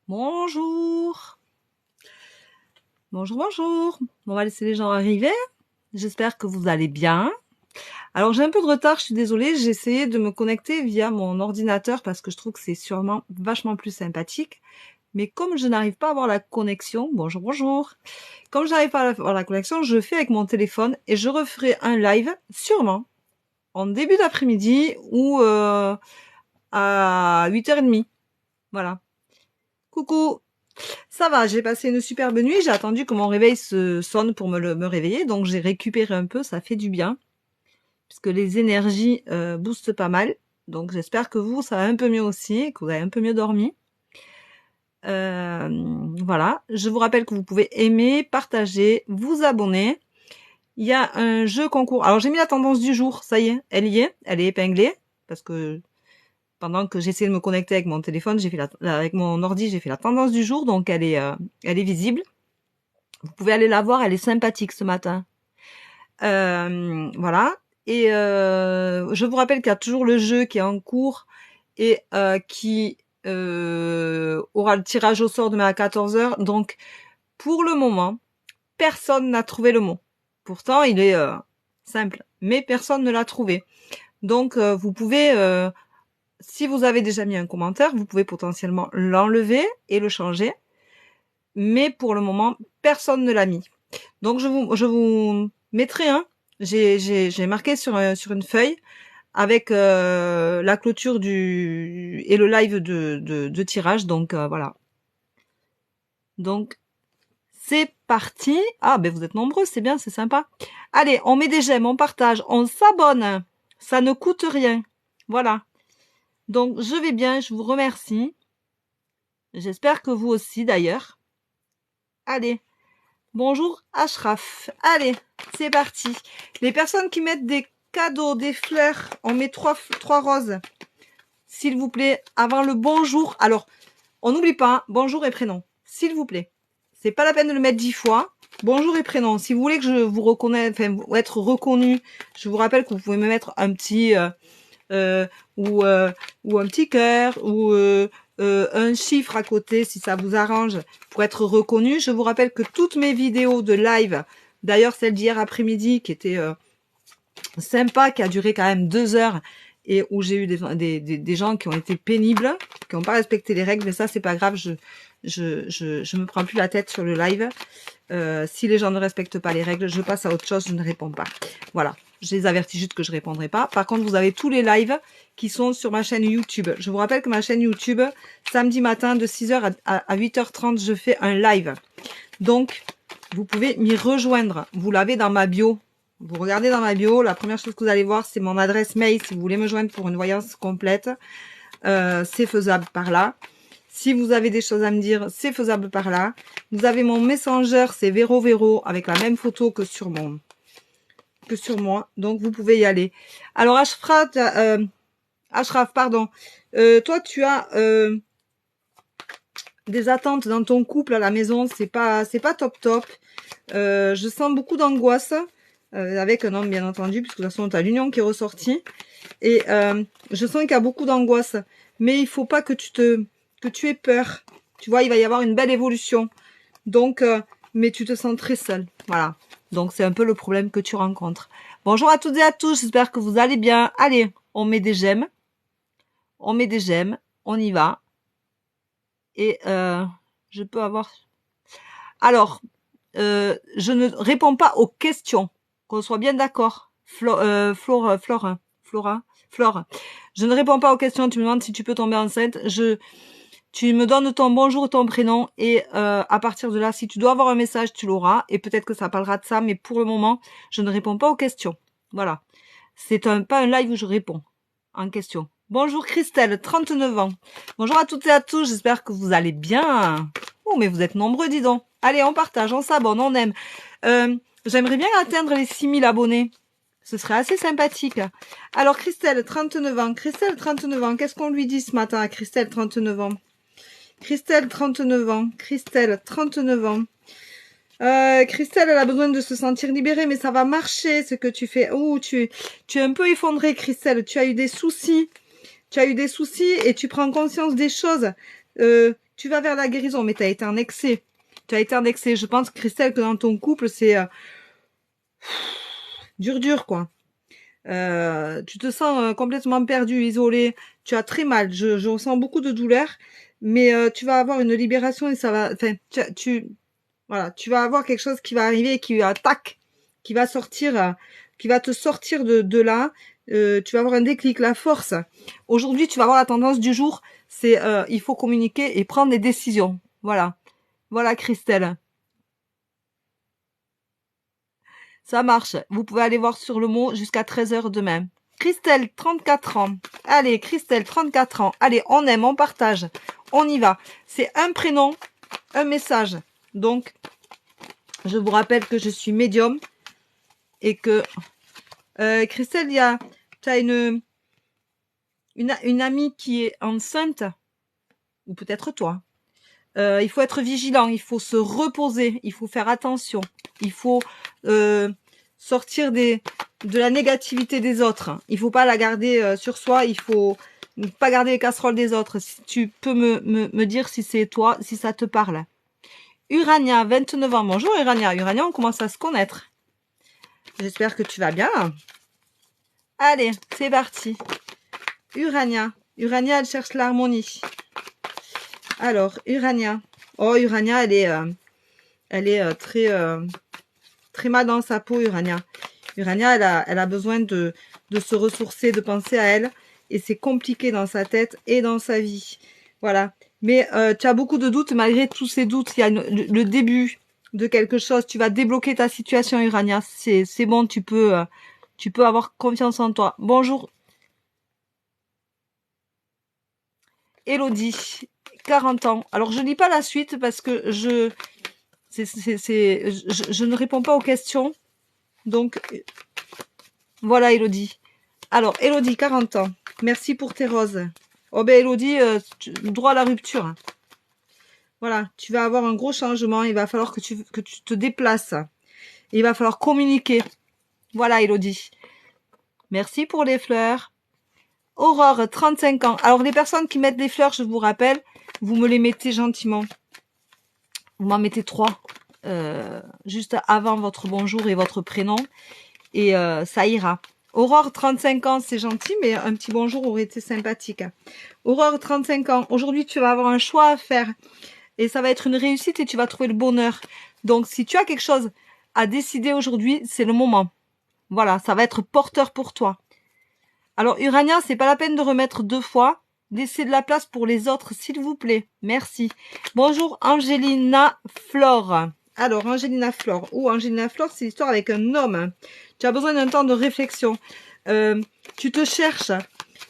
Bonjour. Bonjour, bonjour. On va laisser les gens arriver. J'espère que vous allez bien. Alors, j'ai un peu de retard, je suis désolée. J'ai essayé de me connecter via mon ordinateur parce que je trouve que c'est sûrement vachement plus sympathique. Mais comme je n'arrive pas à avoir la connexion, bonjour, bonjour. Comme je n'arrive pas à avoir la connexion, je fais avec mon téléphone et je referai un live, sûrement, en début d'après-midi ou à 8h30. Voilà. Coucou. Ça va, j'ai passé une superbe nuit, j'ai attendu que mon réveil se sonne pour me réveiller, donc j'ai récupéré un peu, ça fait du bien, puisque les énergies boostent pas mal. Donc j'espère que vous, ça va un peu mieux aussi, que vous avez un peu mieux dormi. Voilà, je vous rappelle que vous pouvez aimer, partager, vous abonner. Il y a un jeu concours. Alors j'ai mis la tendance du jour, ça y est, elle est épinglée, parce que pendant que j'essayais de me connecter avec mon téléphone, j'ai fait avec mon ordi, j'ai fait la tendance du jour, donc elle est visible. Vous pouvez aller la voir, elle est sympathique ce matin. Voilà. Et je vous rappelle qu'il y a toujours le jeu qui est en cours et qui aura le tirage au sort demain à 14h. Donc, pour le moment, personne n'a trouvé le mot. Pourtant, il est simple, mais personne ne l'a trouvé. Donc, vous pouvez, si vous avez déjà mis un commentaire, vous pouvez potentiellement l'enlever et le changer. Mais pour le moment, personne ne l'a mis. Donc je vous mettrai un. J'ai marqué sur une feuille avec la clôture du et le live de tirage. Donc voilà. Donc c'est parti. Ah ben vous êtes nombreux, c'est bien, c'est sympa. Allez, on met des j'aime, on partage, on s'abonne. Ça ne coûte rien. Voilà. Donc je vais bien, je vous remercie. J'espère que vous aussi d'ailleurs. Allez. Bonjour Ashraf. Allez, c'est parti. Les personnes qui mettent des cadeaux, des fleurs, on met trois roses. S'il vous plaît, avant le bonjour. Alors, on n'oublie pas, bonjour et prénom. S'il vous plaît. C'est pas la peine de le mettre 10 fois. Bonjour et prénom. Si vous voulez que je vous reconnaisse, enfin, être reconnu, je vous rappelle que vous pouvez me mettre un petit euh, ou un petit cœur ou un chiffre à côté si ça vous arrange pour être reconnu. Je vous rappelle que toutes mes vidéos de live, d'ailleurs celle d'hier après-midi qui était sympa, qui a duré quand même 2 heures et où j'ai eu des gens qui ont été pénibles, qui n'ont pas respecté les règles, mais ça c'est pas grave, je me prends plus la tête sur le live. Si les gens ne respectent pas les règles, je passe à autre chose, je ne réponds pas. Voilà, je les avertis juste que je répondrai pas. Par contre, vous avez tous les lives qui sont sur ma chaîne YouTube. Je vous rappelle que ma chaîne YouTube, samedi matin de 6h à 8h30, je fais un live. Donc, vous pouvez m'y rejoindre. Vous l'avez dans ma bio. Vous regardez dans ma bio, la première chose que vous allez voir, c'est mon adresse mail si vous voulez me joindre pour une voyance complète. C'est faisable par là. Si vous avez des choses à me dire, c'est faisable par là. Vous avez mon Messenger, c'est Véro avec la même photo que sur moi. Donc vous pouvez y aller. Alors Ashraf, pardon. Toi tu as des attentes dans ton couple à la maison, c'est pas top. Je sens beaucoup d'angoisse avec un homme bien entendu, puisque de toute façon tu as l'union qui est ressortie. Et je sens qu'il y a beaucoup d'angoisse. Mais il faut pas que tu aies peur. Tu vois, il va y avoir une belle évolution. Donc, mais tu te sens très seule. Voilà. Donc, c'est un peu le problème que tu rencontres. Bonjour à toutes et à tous. J'espère que vous allez bien. Allez, on met des j'aime. On met des j'aime. On y va. Et je peux avoir... Alors, je ne réponds pas aux questions. Qu'on soit bien d'accord. Flora. Je ne réponds pas aux questions. Tu me demandes si tu peux tomber enceinte. Tu me donnes ton bonjour, ton prénom et à partir de là, si tu dois avoir un message, tu l'auras et peut-être que ça parlera de ça, mais pour le moment, je ne réponds pas aux questions. Voilà. C'est pas un live où je réponds en question. Bonjour Christelle, 39 ans. Bonjour à toutes et à tous, j'espère que vous allez bien. Oh, mais vous êtes nombreux, dis donc. Allez, on partage, on s'abonne, on aime. J'aimerais bien atteindre les 6000 abonnés. Ce serait assez sympathique. Alors Christelle, 39 ans. Christelle, 39 ans. Qu'est-ce qu'on lui dit ce matin à Christelle, 39 ans? Christelle, 39 ans. Christelle, 39 ans. Christelle, elle a besoin de se sentir libérée, mais ça va marcher ce que tu fais. Oh, tu es un peu effondrée, Christelle. Tu as eu des soucis. Tu as eu des soucis et tu prends conscience des choses Tu vas vers la guérison, mais tu as été en excès. Tu as été en excès. Je pense, Christelle, que dans ton couple, c'est dur, quoi. Tu te sens complètement perdu, isolé. Tu as très mal. Je ressens beaucoup de douleur, mais tu vas avoir une libération et ça va. Enfin, voilà, tu vas avoir quelque chose qui va arriver et qui attaque, qui va sortir, qui va te sortir de là. Tu vas avoir un déclic, la force. Aujourd'hui, tu vas avoir la tendance du jour, c'est il faut communiquer et prendre des décisions. Voilà, voilà, Christelle. Ça marche. Vous pouvez aller voir sur le mot jusqu'à 13h demain. Christelle, 34 ans. Allez, Christelle, 34 ans. Allez, on aime, on partage. On y va. C'est un prénom, un message. Donc, je vous rappelle que je suis médium et que Christelle, tu as une amie qui est enceinte, ou peut-être toi. Il faut être vigilant, il faut se reposer, il faut faire attention, il faut sortir de la négativité des autres. Il faut pas la garder sur soi, il faut pas garder les casseroles des autres. Si tu peux me dire si c'est toi, si ça te parle. Urania, 29 ans. Bonjour Urania. Urania, on commence à se connaître. J'espère que tu vas bien. Allez, c'est parti. Urania. Urania, elle cherche l'harmonie. Alors, Urania. Oh, Urania, elle est très mal dans sa peau, Urania. Urania, elle a besoin de se ressourcer, de penser à elle. Et c'est compliqué dans sa tête et dans sa vie. Voilà. Mais tu as beaucoup de doutes. Malgré tous ces doutes, il y a le début de quelque chose. Tu vas débloquer ta situation, Urania. C'est bon, tu peux avoir confiance en toi. Bonjour. Elodie, 40 ans. Alors, je lis pas la suite parce que je ne réponds pas aux questions. Donc, voilà, Elodie. Alors, Elodie, 40 ans. Merci pour tes roses. Oh ben, Elodie, droit à la rupture. Voilà, tu vas avoir un gros changement. Il va falloir que tu te déplaces. Il va falloir communiquer. Voilà, Elodie. Merci pour les fleurs. Aurore, 35 ans. Alors, les personnes qui mettent des fleurs, je vous rappelle, vous me les mettez gentiment. Vous m'en mettez 3. Juste avant votre bonjour et votre prénom. Et ça ira. Aurore, 35 ans, c'est gentil, mais un petit bonjour aurait été sympathique. Aurore, 35 ans. Aujourd'hui, tu vas avoir un choix à faire. Et ça va être une réussite et tu vas trouver le bonheur. Donc, si tu as quelque chose à décider aujourd'hui, c'est le moment. Voilà, ça va être porteur pour toi. Alors, Urania, c'est pas la peine de remettre 2 fois. Laissez de la place pour les autres, s'il vous plaît. Merci. Bonjour, Angelina Flore. Alors, Angelina Flore. Angelina Flore, c'est l'histoire avec un homme. Tu as besoin d'un temps de réflexion. Tu te cherches.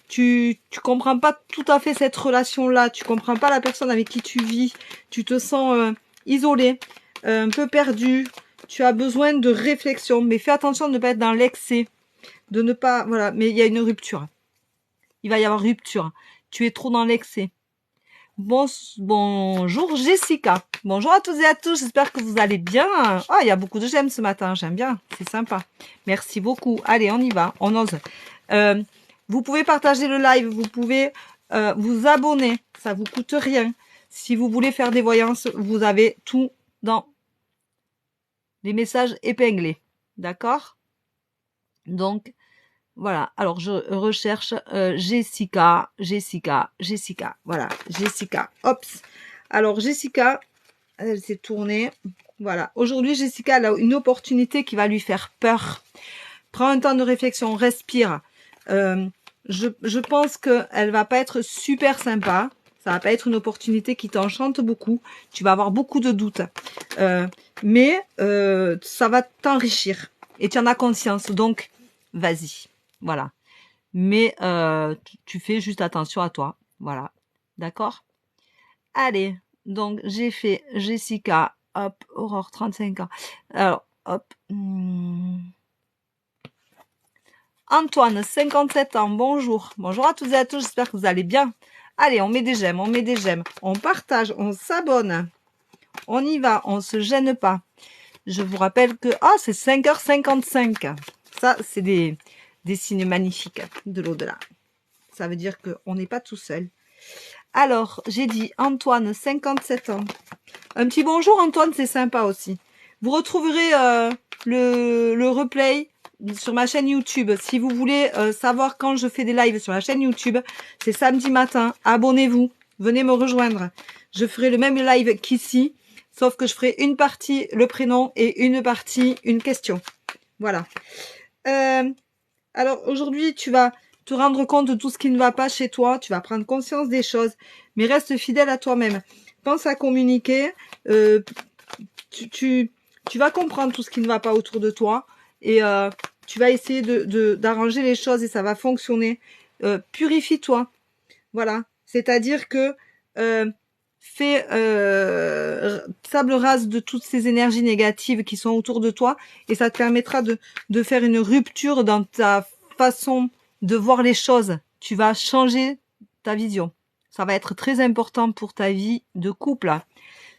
Tu comprends pas tout à fait cette relation-là. Tu comprends pas la personne avec qui tu vis. Tu te sens isolé, un peu perdu. Tu as besoin de réflexion. Mais fais attention de ne pas être dans l'excès. De ne pas... Voilà, mais il y a une rupture. Il va y avoir rupture. Tu es trop dans l'excès. Bonjour Jessica. Bonjour à tous et à tous. J'espère que vous allez bien. Oh, il y a beaucoup de j'aime ce matin. J'aime bien. C'est sympa. Merci beaucoup. Allez, on y va. On ose. Vous pouvez partager le live. Vous pouvez vous abonner. Ça vous coûte rien. Si vous voulez faire des voyances, vous avez tout dans les messages épinglés. D'accord? Donc, voilà, alors je recherche Jessica. Voilà, Jessica. Hop. Alors Jessica, elle s'est tournée. Voilà, aujourd'hui Jessica, elle a une opportunité qui va lui faire peur. Prends un temps de réflexion, respire. Je pense qu'elle va pas être super sympa. Ça va pas être une opportunité qui t'enchante beaucoup. Tu vas avoir beaucoup de doutes. Mais ça va t'enrichir. Et tu en as conscience. Donc, vas-y. Voilà. Mais tu fais juste attention à toi. Voilà. D'accord? Allez. Donc, j'ai fait Jessica. Hop. Aurore, 35 ans. Alors, hop. Antoine, 57 ans. Bonjour. Bonjour à toutes et à tous. J'espère que vous allez bien. Allez, on met des j'aime. On met des j'aime. On partage. On s'abonne. On y va. On se gêne pas. Je vous rappelle que... Ah, c'est 5h55. Ça, c'est des signes magnifiques de l'au-delà. Ça veut dire qu'on n'est pas tout seul. Alors, j'ai dit Antoine, 57 ans. Un petit bonjour Antoine, c'est sympa aussi. Vous retrouverez le replay sur ma chaîne YouTube. Si vous voulez savoir quand je fais des lives sur la chaîne YouTube, c'est samedi matin. Abonnez-vous, venez me rejoindre. Je ferai le même live qu'ici, sauf que je ferai une partie le prénom et une partie une question. Voilà. Alors aujourd'hui, tu vas te rendre compte de tout ce qui ne va pas chez toi. Tu vas prendre conscience des choses, mais reste fidèle à toi-même. Pense à communiquer. Tu vas comprendre tout ce qui ne va pas autour de toi et tu vas essayer d'arranger les choses et ça va fonctionner. Purifie-toi. Voilà. C'est-à-dire que fais table rase de toutes ces énergies négatives qui sont autour de toi et ça te permettra de faire une rupture dans ta façon de voir les choses. Tu vas changer ta vision. Ça va être très important pour ta vie de couple.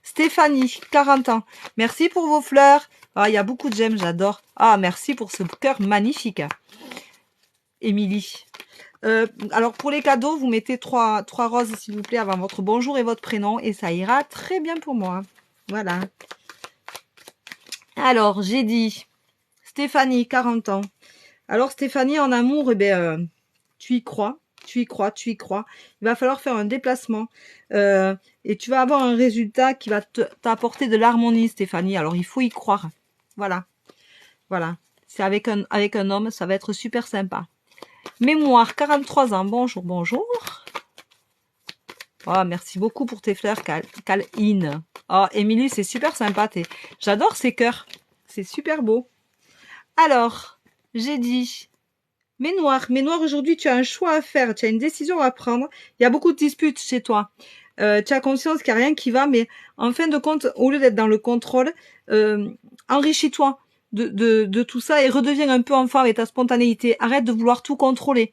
Stéphanie, 40 ans. Merci pour vos fleurs. Ah, il y a beaucoup de j'aime, j'adore. Ah, merci pour ce cœur magnifique. Émilie. Alors pour les cadeaux, vous mettez trois roses s'il vous plaît avant votre bonjour et votre prénom et ça ira très bien pour moi. Voilà. Alors j'ai dit Stéphanie, 40 ans. Alors Stéphanie, en amour, eh ben, tu y crois. Tu y crois, tu y crois. Il va falloir faire un déplacement et tu vas avoir un résultat qui va t'apporter de l'harmonie, Stéphanie. Alors il faut y croire. Voilà, voilà. C'est avec un homme, ça va être super sympa. Mémoire, 43 ans. Bonjour, bonjour. Oh, merci beaucoup pour tes fleurs, Caline. Oh, Émilie, c'est super sympa. J'adore ces cœurs. C'est super beau. Alors, j'ai dit mais noir aujourd'hui, tu as un choix à faire, tu as une décision à prendre. Il y a beaucoup de disputes chez toi. Tu as conscience qu'il n'y a rien qui va, mais en fin de compte, au lieu d'être dans le contrôle, enrichis-toi de tout ça et redeviens un peu enfant avec ta spontanéité. Arrête de vouloir tout contrôler.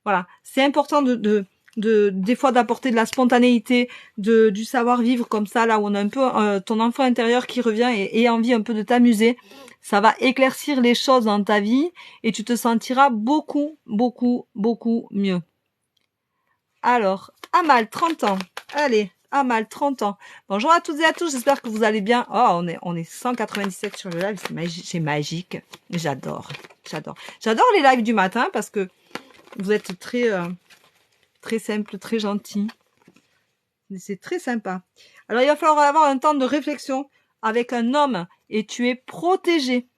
Voilà, c'est important des fois d'apporter de la spontanéité, du savoir-vivre comme ça, là où on a un peu ton enfant intérieur qui revient et envie un peu de t'amuser. Ça va éclaircir les choses dans ta vie et tu te sentiras beaucoup, beaucoup, beaucoup mieux. Alors, Amal, 30 ans. Allez, Amal, 30 ans. Bonjour à toutes et à tous, j'espère que vous allez bien. Oh, on est 197 sur le live, c'est magique. J'adore, j'adore. J'adore les lives du matin parce que vous êtes très simple, très gentil. C'est très sympa. Alors, il va falloir avoir un temps de réflexion avec un homme et tu es protégé.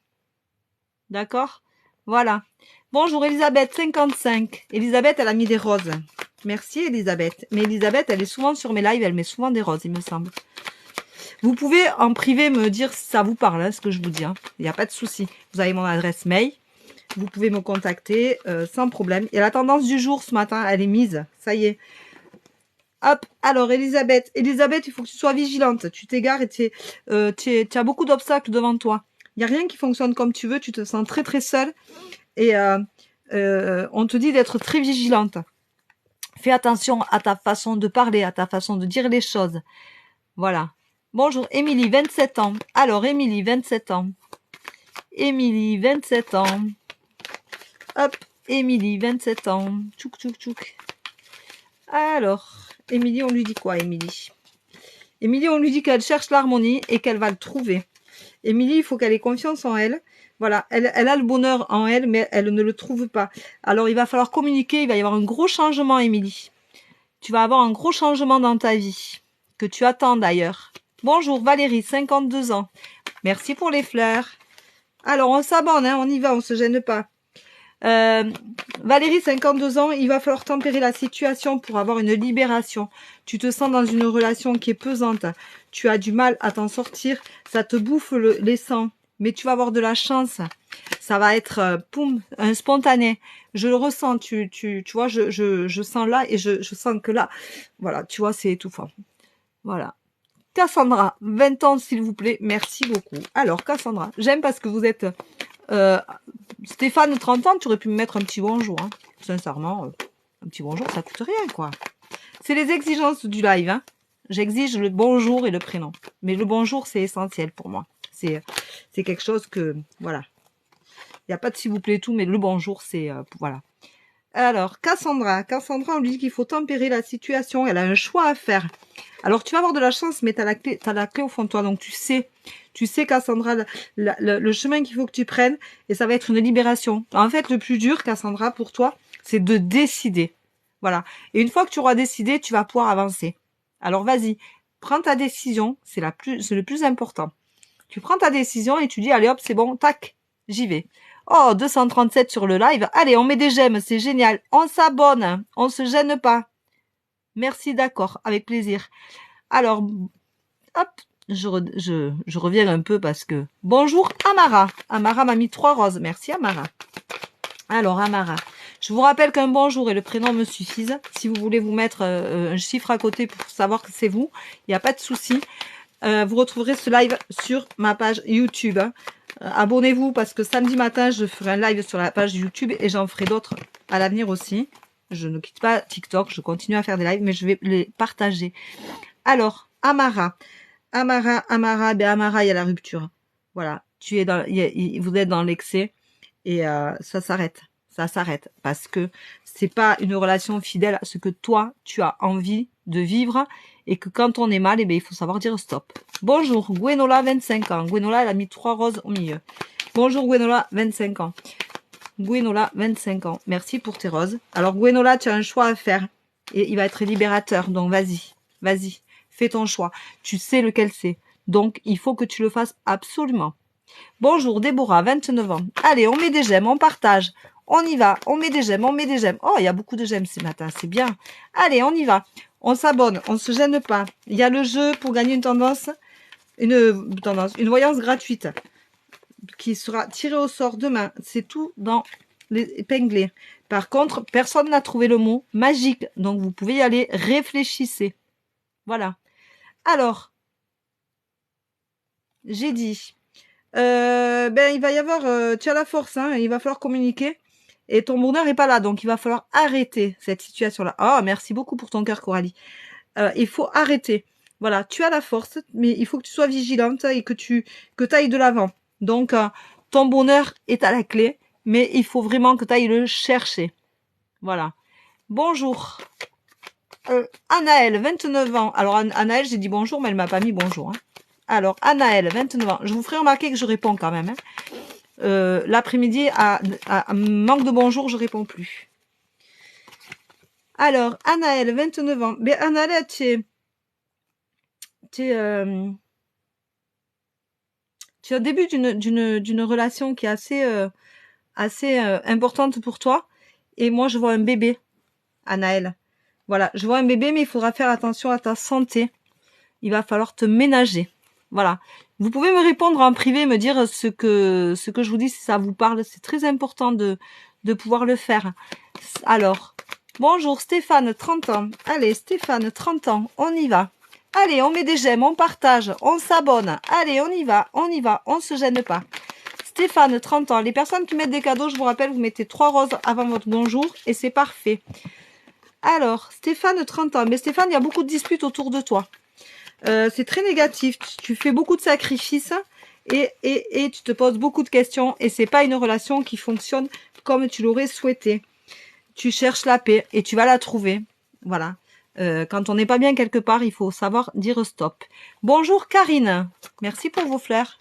D'accord? Voilà. Bonjour Elisabeth, 55. Elisabeth, elle a mis des roses. Merci Elisabeth. Mais Elisabeth, elle est souvent sur mes lives, elle met souvent des roses, il me semble. Vous pouvez en privé me dire si ça vous parle, hein, ce que je vous dis. Hein. Il n'y a pas de souci. Vous avez mon adresse mail. Vous pouvez me contacter sans problème. Et la tendance du jour ce matin, elle est mise. Ça y est. Hop, alors Elisabeth, il faut que tu sois vigilante. Tu t'égares et tu as beaucoup d'obstacles devant toi. Il n'y a rien qui fonctionne comme tu veux. Tu te sens très très seule. Et on te dit d'être très vigilante. Fais attention à ta façon de parler, à ta façon de dire les choses. Voilà. Bonjour Émilie, 27 ans. Alors Émilie, 27 ans. Émilie, 27 ans. Hop, Émilie, 27 ans. Tchouk, tchouk, tchouk. Alors, Émilie, on lui dit quoi, Émilie? Émilie, on lui dit qu'elle cherche l'harmonie et qu'elle va le trouver. Émilie, il faut qu'elle ait confiance en elle. Voilà, elle a le bonheur en elle, mais elle ne le trouve pas. Alors, il va falloir communiquer, il va y avoir un gros changement, Émilie. Tu vas avoir un gros changement dans ta vie, que tu attends d'ailleurs. Bonjour Valérie, 52 ans. Merci pour les fleurs. Alors, on s'abonne, hein, on y va, on se gêne pas. Valérie, 52 ans, il va falloir tempérer la situation pour avoir une libération. Tu te sens dans une relation qui est pesante. Tu as du mal à t'en sortir. Ça te bouffe les sangs. Mais tu vas avoir de la chance. Ça va être, poum, un spontané. Je le ressens. Tu vois, je sens là et je sens que là, voilà, tu vois, c'est étouffant. Voilà. Cassandra, 20 ans, s'il vous plaît. Merci beaucoup. Alors, Cassandra, j'aime parce que vous êtes... Stéphane, 30 ans, tu aurais pu me mettre un petit bonjour. Hein. Sincèrement, un petit bonjour, ça coûte rien, quoi. C'est les exigences du live. Hein. J'exige le bonjour et le prénom. Mais le bonjour, c'est essentiel pour moi. C'est quelque chose que... Voilà. Il n'y a pas de s'il vous plaît tout, mais le bonjour, c'est... voilà. Alors, Cassandra, on lui dit qu'il faut tempérer la situation. Elle a un choix à faire. Alors, tu vas avoir de la chance, mais t'as la clé au fond de toi. Donc, tu sais, Cassandra, le chemin qu'il faut que tu prennes, et ça va être une libération. En fait, le plus dur, Cassandra, pour toi, c'est de décider. Voilà. Et une fois que tu auras décidé, tu vas pouvoir avancer. Alors, vas-y, prends ta décision. C'est le plus important. Tu prends ta décision et tu dis, allez hop, c'est bon, tac, j'y vais. Oh, 237 sur le live. Allez, on met des j'aime, c'est génial. On s'abonne, on se gêne pas. Merci, d'accord, avec plaisir. Alors, hop, je reviens un peu parce que... Bonjour Amara. Amara m'a mis 3 roses. Merci Amara. Alors Amara, je vous rappelle qu'un bonjour et le prénom me suffisent. Si vous voulez vous mettre un chiffre à côté pour savoir que c'est vous, il n'y a pas de souci. Vous retrouverez ce live sur ma page YouTube. Abonnez-vous parce que samedi matin, je ferai un live sur la page YouTube et j'en ferai d'autres à l'avenir aussi. Je ne quitte pas TikTok, je continue à faire des lives, mais je vais les partager. Alors, Amara, ben Amara, il y a la rupture. Voilà, vous êtes dans l'excès et ça s'arrête. Ça s'arrête parce que c'est pas une relation fidèle à ce que toi, tu as envie de vivre et que quand on est mal, eh bien, il faut savoir dire stop. Bonjour, Gwenola, 25 ans. Gwenola, elle a mis 3 roses au milieu. Bonjour, Gwenola, 25 ans. Gwenola, 25 ans. Merci pour tes roses. Alors, Gwenola, tu as un choix à faire et il va être libérateur. Donc, vas-y, fais ton choix. Tu sais lequel c'est. Donc, il faut que tu le fasses absolument. Bonjour, Déborah, 29 ans. Allez, on met des j'aime, on partage. On y va, on met des j'aime, on met des j'aime. Oh, il y a beaucoup de j'aime ce matin, c'est bien. Allez, on y va. On s'abonne, on se gêne pas. Il y a le jeu pour gagner une voyance gratuite qui sera tirée au sort demain. C'est tout dans les épinglés. Par contre, personne n'a trouvé le mot magique. Donc, vous pouvez y aller, réfléchissez. Voilà. Alors, j'ai dit... il va y avoir, tu as la force, hein, il va falloir communiquer et ton bonheur est pas là, donc il va falloir arrêter cette situation-là. Oh, merci beaucoup pour ton cœur, Coralie. Il faut arrêter. Voilà, tu as la force, mais il faut que tu sois vigilante et que tu ailles de l'avant. Donc, ton bonheur est à la clé, mais il faut vraiment que tu ailles le chercher. Voilà. Bonjour. Anaëlle, 29 ans. Alors, Anaëlle, j'ai dit bonjour, mais elle m'a pas mis bonjour. Hein. Alors, Anaëlle, 29 ans. Je vous ferai remarquer que je réponds quand même. Hein. L'après-midi, à manque de bonjour, je réponds plus. Alors, Anaëlle, 29 ans. Mais Anaëlle, tu es au début d'une relation qui est assez importante pour toi. Et moi, je vois un bébé, Anaëlle. Voilà, je vois un bébé, mais il faudra faire attention à ta santé. Il va falloir te ménager. Voilà. Vous pouvez me répondre en privé, me dire ce que je vous dis si ça vous parle. C'est très important de pouvoir le faire. Alors, bonjour Stéphane, 30 ans. Allez, Stéphane, 30 ans, on y va. Allez, on met des j'aime, on partage, on s'abonne. Allez, on y va, on se gêne pas. Stéphane, 30 ans. Les personnes qui mettent des cadeaux, je vous rappelle, vous mettez 3 roses avant votre bonjour et c'est parfait. Alors, Stéphane, 30 ans. Mais Stéphane, il y a beaucoup de disputes autour de toi. C'est très négatif. Tu fais beaucoup de sacrifices et tu te poses beaucoup de questions et c'est pas une relation qui fonctionne comme tu l'aurais souhaité. Tu cherches la paix et tu vas la trouver. Voilà. Quand on n'est pas bien quelque part, il faut savoir dire stop. Bonjour Karine. Merci pour vos fleurs.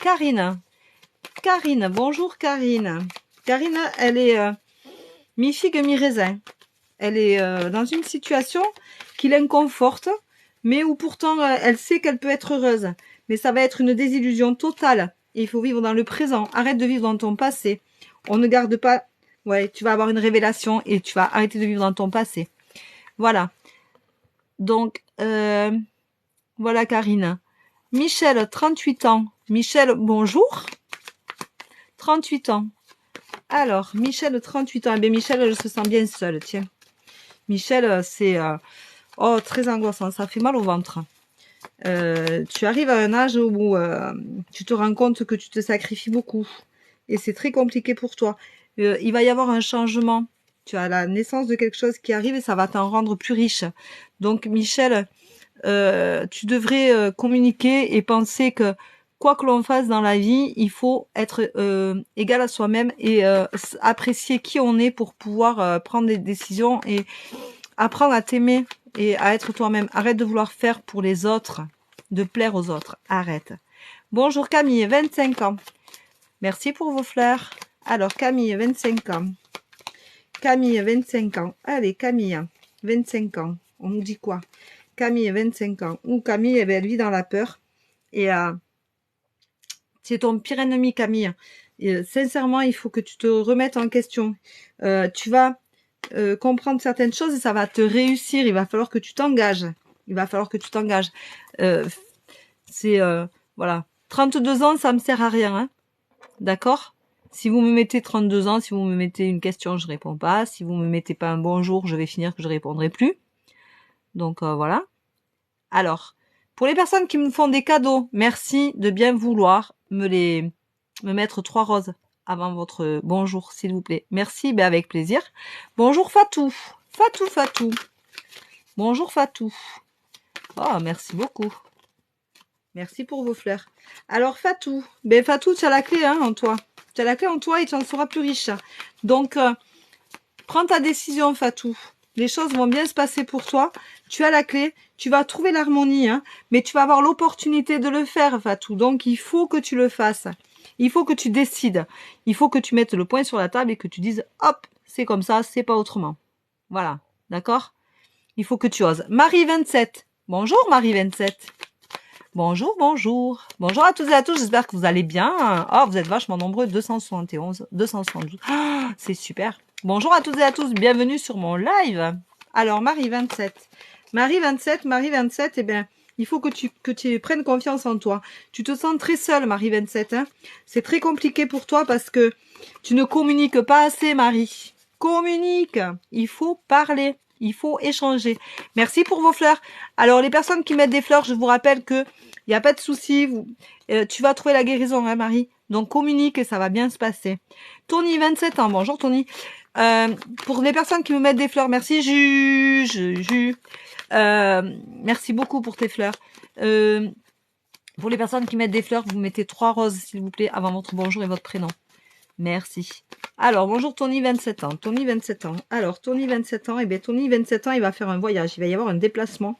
Karine, bonjour Karine. Karine, elle est mi-figue, mi-raisin. Elle est dans une situation qui l'inconforte, mais où pourtant elle sait qu'elle peut être heureuse. Mais ça va être une désillusion totale. Et il faut vivre dans le présent. Arrête de vivre dans ton passé. On ne garde pas... Ouais, tu vas avoir une révélation et tu vas arrêter de vivre dans ton passé. Voilà. Donc, voilà Karine. Michel, 38 ans. Michel, bonjour. 38 ans. Alors, Michel, 38 ans. Eh bien, Michel, elle se sent bien seule, tiens. Michel, c'est très angoissant, ça fait mal au ventre. Tu arrives à un âge où tu te rends compte que tu te sacrifies beaucoup. Et c'est très compliqué pour toi. Il va y avoir un changement. Tu as la naissance de quelque chose qui arrive et ça va t'en rendre plus riche. Donc Michel, tu devrais communiquer et penser que quoi que l'on fasse dans la vie, il faut être égal à soi-même et apprécier qui on est pour pouvoir prendre des décisions et apprendre à t'aimer et à être toi-même. Arrête de vouloir faire pour les autres, de plaire aux autres. Arrête. Bonjour Camille, 25 ans. Merci pour vos fleurs. Alors Camille, 25 ans. Camille, 25 ans. Allez Camille, 25 ans. On nous dit quoi? Camille, 25 ans. Ou Camille, eh bien, elle vit dans la peur. Et c'est ton pire ennemi, Camille. Et, sincèrement, il faut que tu te remettes en question. Tu vas comprendre certaines choses et ça va te réussir. Il va falloir que tu t'engages. Il va falloir que tu t'engages. Voilà. 32 ans, ça me sert à rien. Hein, d'accord? Si vous me mettez 32 ans, si vous me mettez une question, je réponds pas. Si vous me mettez pas un bonjour, je vais finir que je répondrai plus. Donc voilà. Alors, pour les personnes qui me font des cadeaux, merci de bien vouloir me mettre 3 roses avant votre bonjour, s'il vous plaît. Merci, ben avec plaisir. Bonjour Fatou. Fatou. Bonjour Fatou. Oh, merci beaucoup. Merci pour vos fleurs. Alors Fatou, ben Fatou, tu as la clé en toi. Tu as la clé en toi et tu en seras plus riche. Donc, prends ta décision Fatou. Les choses vont bien se passer pour toi. Tu as la clé, tu vas trouver l'harmonie, mais tu vas avoir l'opportunité de le faire Fatou. Donc, il faut que tu le fasses. Il faut que tu décides. Il faut que tu mettes le point sur la table et que tu dises, hop, c'est comme ça, c'est pas autrement. Voilà, d'accord? Il faut que tu oses. Marie 27. Bonjour Marie 27. Bonjour. Bonjour à toutes et à tous, j'espère que vous allez bien. Oh, vous êtes vachement nombreux, 271, 272. Oh, c'est super. Bonjour à toutes et à tous, bienvenue sur mon live. Alors, Marie 27, eh bien, il faut que tu prennes confiance en toi. Tu te sens très seule, Marie 27. C'est très compliqué pour toi parce que tu ne communiques pas assez, Marie. Communique. Il faut parler. Il faut échanger. Merci pour vos fleurs. Alors, les personnes qui mettent des fleurs, je vous rappelle que il n'y a pas de souci. Tu vas trouver la guérison, Marie. Donc, communique et ça va bien se passer. Tony, 27 ans. Bonjour, Tony. Pour les personnes qui me mettent des fleurs, merci, merci beaucoup pour tes fleurs. Pour les personnes qui mettent des fleurs, vous mettez 3 roses, s'il vous plaît, avant votre bonjour et votre prénom. Merci. Alors, bonjour Tony, 27 ans. Tony, 27 ans. Alors, Tony, 27 ans. Eh bien, Tony, 27 ans, il va faire un voyage. Il va y avoir un déplacement.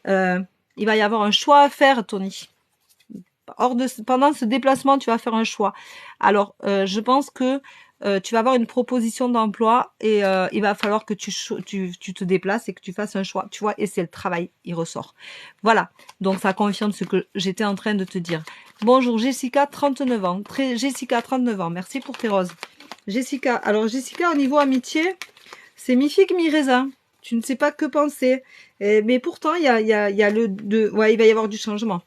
Il va y avoir un choix à faire, Tony. Pendant ce déplacement, tu vas faire un choix. Alors, je pense que tu vas avoir une proposition d'emploi et il va falloir que tu te déplaces et que tu fasses un choix. Tu vois, et c'est le travail, il ressort. Voilà. Donc, ça confirme ce que j'étais en train de te dire. Bonjour Jessica, 39 ans. Jessica, 39 ans. Merci pour tes roses. Jessica. Alors, Jessica, au niveau amitié, c'est mi-figue, mi-raisin. Tu ne sais pas que penser. Mais pourtant, il va y avoir du changement.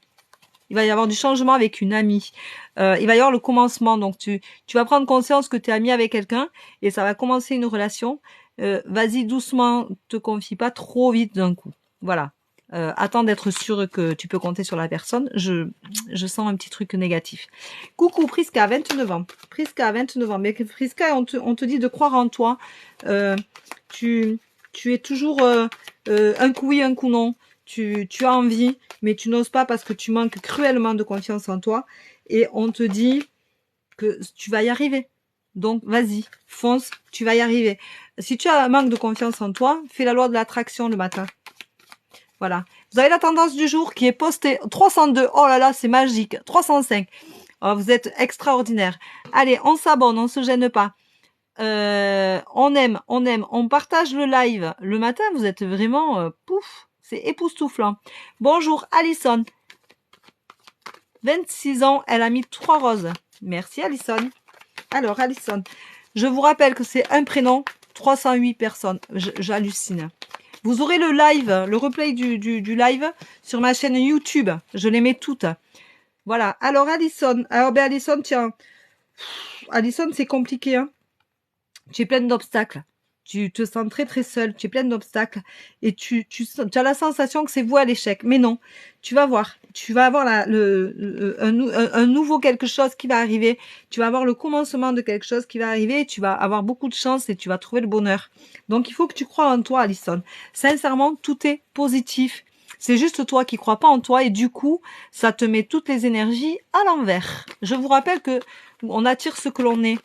Il va y avoir du changement avec une amie. Il va y avoir le commencement. Donc, tu vas prendre conscience que tu es amie avec quelqu'un et ça va commencer une relation. Vas-y doucement, te confie pas trop vite d'un coup. Voilà. Attends d'être sûr que tu peux compter sur la personne. Je sens un petit truc négatif. Coucou Priska, 29 ans. Priska, 29 ans. Mais Priska, on te dit de croire en toi. Tu es toujours un coup oui, un coup non. Tu as envie, mais tu n'oses pas parce que tu manques cruellement de confiance en toi. Et on te dit que tu vas y arriver. Donc, vas-y, fonce, tu vas y arriver. Si tu as un manque de confiance en toi, fais la loi de l'attraction le matin. Voilà. Vous avez la tendance du jour qui est postée 302. Oh là là, c'est magique. 305. Oh, vous êtes extraordinaire. Allez, on s'abonne, on se gêne pas. On aime. On partage le live. Le matin, vous êtes vraiment pouf. C'est époustouflant. Bonjour, Alison. 26 ans, elle a mis 3 roses. Merci, Alison. Alors, Alison, je vous rappelle que c'est un prénom, 308 personnes. J'hallucine. Vous aurez le live, le replay du live sur ma chaîne YouTube. Je les mets toutes. Voilà. Alors, Alison. Alors, ben, Alison, tiens. Alison, c'est compliqué, hein. Tu es pleine d'obstacles. Tu te sens très très seule, tu es pleine d'obstacles et tu as la sensation que c'est voué à l'échec. Mais non, tu vas voir, tu vas avoir un nouveau quelque chose qui va arriver. Tu vas avoir le commencement de quelque chose qui va arriver et tu vas avoir beaucoup de chance et tu vas trouver le bonheur. Donc il faut que tu crois en toi, Alison. Sincèrement, tout est positif. C'est juste toi qui crois pas en toi et du coup, ça te met toutes les énergies à l'envers. Je vous rappelle que on attire ce que l'on est.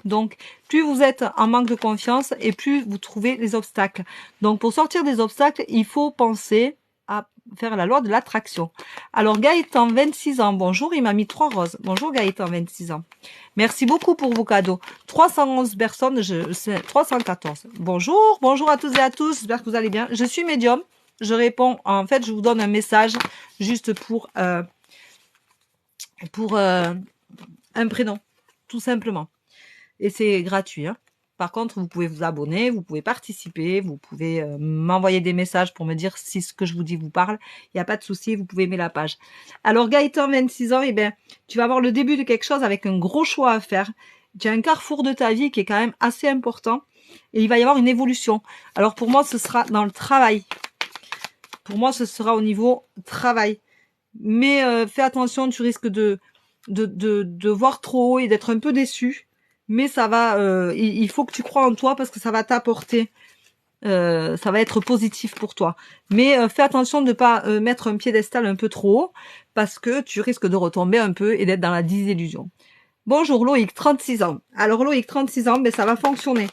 Donc, plus vous êtes en manque de confiance et plus vous trouvez les obstacles. Donc, pour sortir des obstacles, il faut penser à faire la loi de l'attraction. Alors, Gaëtan, 26 ans, bonjour, il m'a mis 3 roses. Bonjour Gaëtan, 26 ans. Merci beaucoup pour vos cadeaux. 311 personnes, 314. Bonjour, bonjour à tous et à tous, j'espère que vous allez bien. Je suis médium, je réponds, en fait, je vous donne un message juste pour un prénom, tout simplement. Et c'est gratuit. Hein. Par contre, vous pouvez vous abonner, vous pouvez participer, vous pouvez m'envoyer des messages pour me dire si ce que je vous dis vous parle. Il n'y a pas de souci, vous pouvez aimer la page. Alors Gaëtan, 26 ans, eh ben, tu vas avoir le début de quelque chose avec un gros choix à faire. Tu as un carrefour de ta vie qui est quand même assez important et il va y avoir une évolution. Alors pour moi, ce sera dans le travail. Pour moi, ce sera au niveau travail. Mais fais attention, tu risques de voir trop haut et d'être un peu déçu. Mais ça va, il faut que tu crois en toi parce que ça va t'apporter, ça va être positif pour toi. Mais fais attention de ne pas mettre un piédestal un peu trop haut parce que tu risques de retomber un peu et d'être dans la désillusion. Bonjour Loïc, 36 ans. Alors Loïc, 36 ans, mais ça va fonctionner.